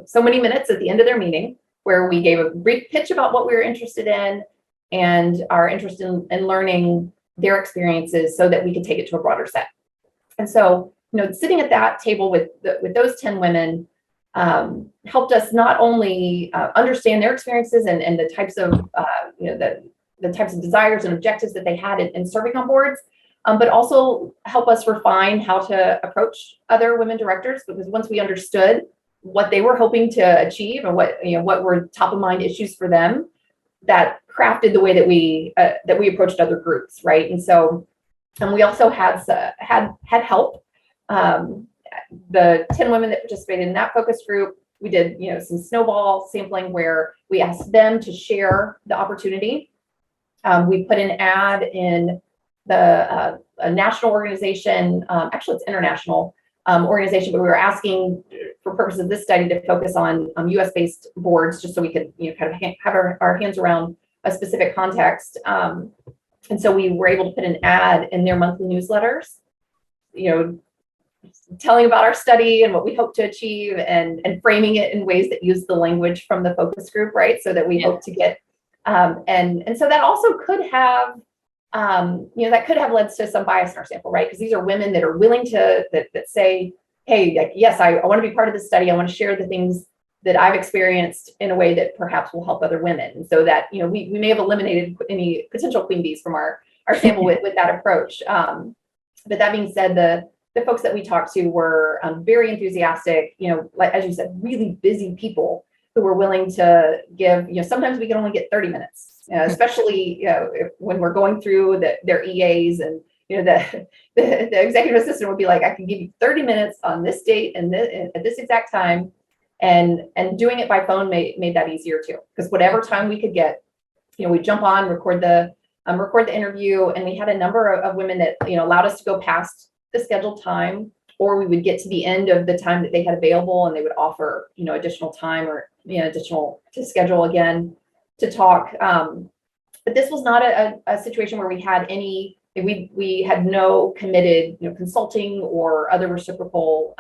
so many minutes at the end of their meeting where we gave a brief pitch about what we were interested in and our interest in learning their experiences so that we could take it to a broader set. And so, sitting at that table with those 10 women helped us not only understand their experiences and the types of, the types of desires and objectives that they had in serving on boards, but also help us refine how to approach other women directors, because once we understood what they were hoping to achieve and what were top of mind issues for them, that crafted the way that we approached other groups, right? And so, and we also had help. The 10 women that participated in that focus group, we did some snowball sampling where we asked them to share the opportunity. We put an ad in a national organization, actually it's international organization, but we were asking for purposes of this study to focus on US based boards, just so we could kind of have our hands around a specific context. And so we were able to put an ad in their monthly newsletters, telling about our study and what we hope to achieve and framing it in ways that use the language from the focus group, right? So that we hope to get, and so that also could have, that could have led to some bias in our sample, right? Because these are women that are willing to, that say, hey, like, yes, I want to be part of this study. I want to share the things that I've experienced in a way that perhaps will help other women. And so that, we may have eliminated any potential queen bees from our sample with that approach. But that being said, the folks that we talked to were very enthusiastic, like, as you said, really busy people who were willing to give, sometimes we can only get 30 minutes, especially, when we're going through their EAs and, the executive assistant would be like, I can give you 30 minutes on this date and at this exact time. And doing it by phone made that easier too, because whatever time we could get, we jump on, record the interview. And we had a number of women that, allowed us to go past the scheduled time, or we would get to the end of the time that they had available and they would offer, additional time or, additional to schedule again to talk. But this was not a situation where we had we had no committed, consulting or other reciprocal,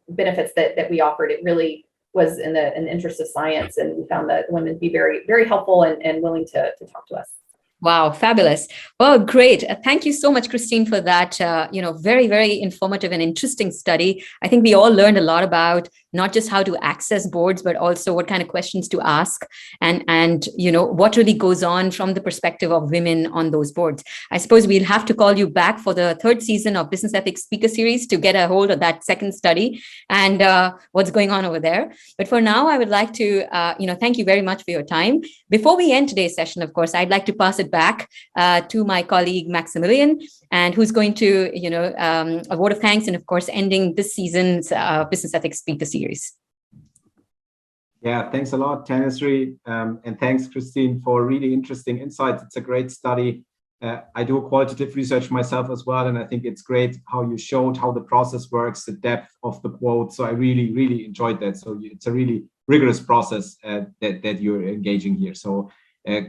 benefits that we offered. It really was in the interest of science, and we found that women to be very, very helpful and willing to talk to us. Wow, fabulous. Well, great. Thank you so much, Christine, for that, very, very informative and interesting study. I think we all learned a lot about not just how to access boards, but also what kind of questions to ask and what really goes on from the perspective of women on those boards. I suppose we'll have to call you back for the third season of Business Ethics Speaker Series to get a hold of that second study and what's going on over there. But for now, I would like to, thank you very much for your time. Before we end today's session, of course, I'd like to pass it back to my colleague Maximilian, and who's going to, a vote of thanks and, of course, ending this season's Business Ethics Speaker Series. Yeah, thanks a lot, Tanushree, and thanks, Christine, for really interesting insights. It's a great study. I do qualitative research myself as well, and I think it's great how you showed how the process works, the depth of the quote. So I really, really enjoyed that. So it's a really rigorous process that you're engaging here. So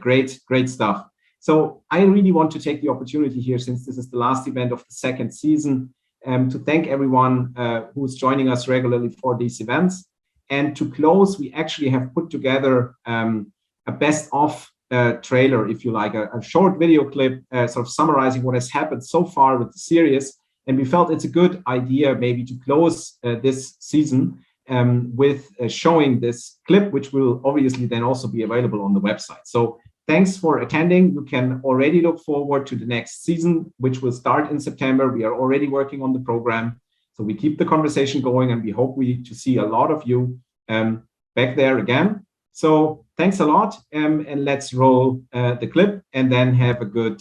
great stuff. So I really want to take the opportunity here, since this is the last event of the second season, to thank everyone who's joining us regularly for these events. And to close, we actually have put together a best of trailer, if you like, a short video clip sort of summarizing what has happened so far with the series. And we felt it's a good idea maybe to close this season with showing this clip, which will obviously then also be available on the website. So thanks for attending. You can already look forward to the next season, which will start in September. We are already working on the program. So we keep the conversation going, and we hope to see a lot of you back there again. So thanks a lot, and let's roll the clip and then have a good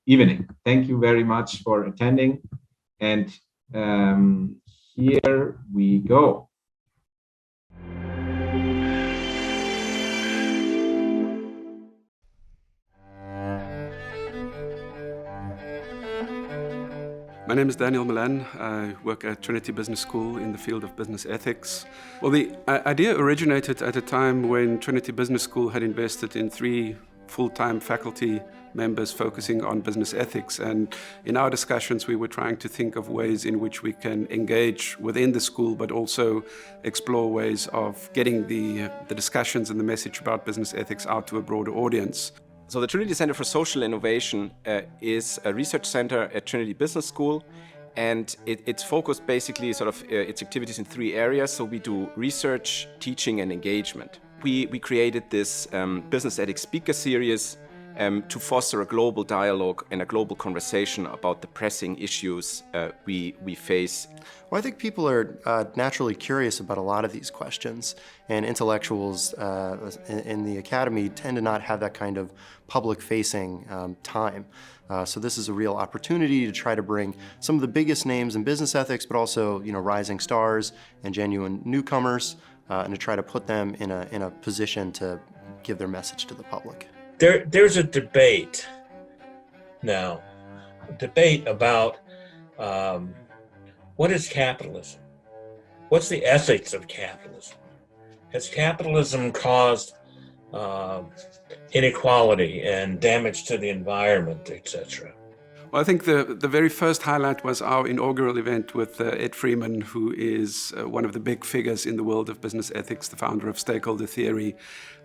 evening. Thank you very much for attending. And here we go. My name is Daniel Milan. I work at Trinity Business School in the field of business ethics. Well, the idea originated at a time when Trinity Business School had invested in 3 full-time faculty members focusing on business ethics. And in our discussions, we were trying to think of ways in which we can engage within the school, but also explore ways of getting the discussions and the message about business ethics out to a broader audience. So the Trinity Center for Social Innovation is a research center at Trinity Business School, and it's focused basically its activities in 3 areas. So we do research, teaching, and engagement. We created this business ethics speaker series to foster a global dialogue and a global conversation about the pressing issues we face. Well, I think people are naturally curious about a lot of these questions, and intellectuals in the academy tend to not have that kind of public-facing time. So this is a real opportunity to try to bring some of the biggest names in business ethics, but also rising stars and genuine newcomers, and to try to put them in a position to give their message to the public. There's a debate now, about what is capitalism? What's the ethics of capitalism? Has capitalism caused inequality and damage to the environment, etc.? Well, I think the very first highlight was our inaugural event with Ed Freeman, who is one of the big figures in the world of business ethics, the founder of stakeholder theory.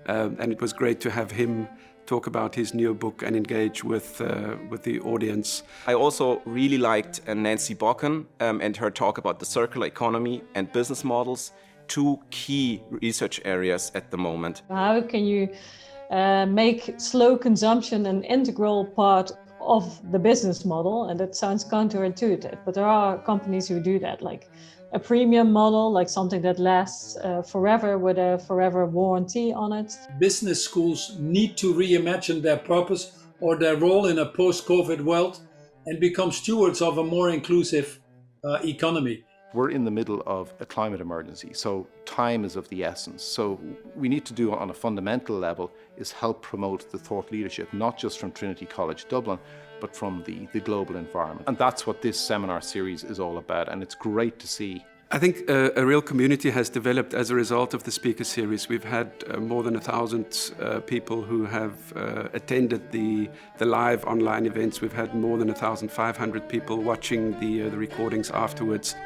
And it was great to have him talk about his new book and engage with the audience. I also really liked Nancy Bokken and her talk about the circular economy and business models, 2 key research areas at the moment. How can you make slow consumption an integral part of the business model? And that sounds counterintuitive, but there are companies who do that, like a premium model, like something that lasts forever with a forever warranty on it. Business schools need to reimagine their purpose or their role in a post-COVID world and become stewards of a more inclusive economy. We're in the middle of a climate emergency, so time is of the essence. So we need to do on a fundamental level is help promote the thought leadership, not just from Trinity College Dublin, but from the global environment. And that's what this seminar series is all about, and it's great to see. I think a real community has developed as a result of the speaker series. We've had more than 1,000 people who have attended the live online events. We've had more than 1,500 people watching the recordings afterwards.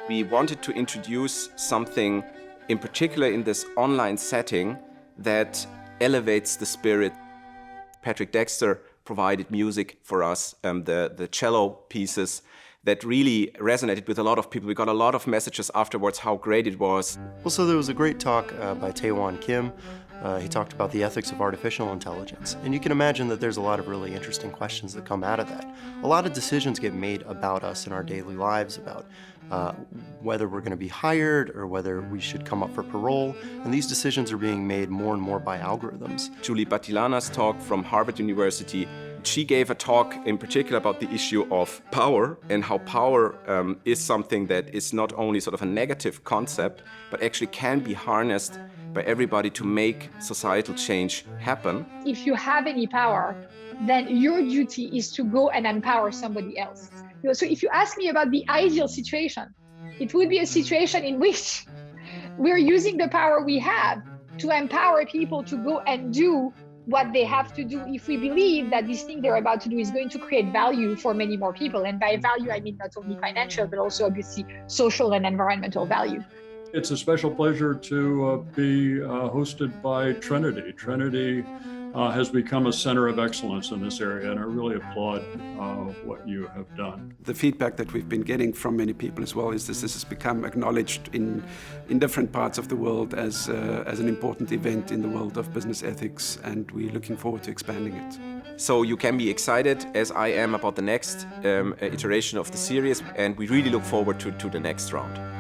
We wanted to introduce something in particular in this online setting that elevates the spirit. Patrick Dexter provided music for us, the cello pieces that really resonated with a lot of people. We got a lot of messages afterwards how great it was. Well, so there was a great talk by Taewon Kim. He talked about the ethics of artificial intelligence. And you can imagine that there's a lot of really interesting questions that come out of that. A lot of decisions get made about us in our daily lives, about whether we're going to be hired or whether we should come up for parole. And these decisions are being made more and more by algorithms. Julie Batilana's talk from Harvard University, she gave a talk in particular about the issue of power and how power is something that is not only sort of a negative concept, but actually can be harnessed by everybody to make societal change happen. If you have any power, then your duty is to go and empower somebody else. So if you ask me about the ideal situation, it would be a situation in which we're using the power we have to empower people to go and do what they have to do if we believe that this thing they're about to do is going to create value for many more people. And by value, I mean not only financial, but also obviously social and environmental value. It's a special pleasure to be hosted by Trinity. Trinity has become a center of excellence in this area, and I really applaud what you have done. The feedback that we've been getting from many people as well is this has become acknowledged in different parts of the world as an important event in the world of business ethics, and we're looking forward to expanding it. So you can be excited, as I am, about the next iteration of the series, and we really look forward to the next round.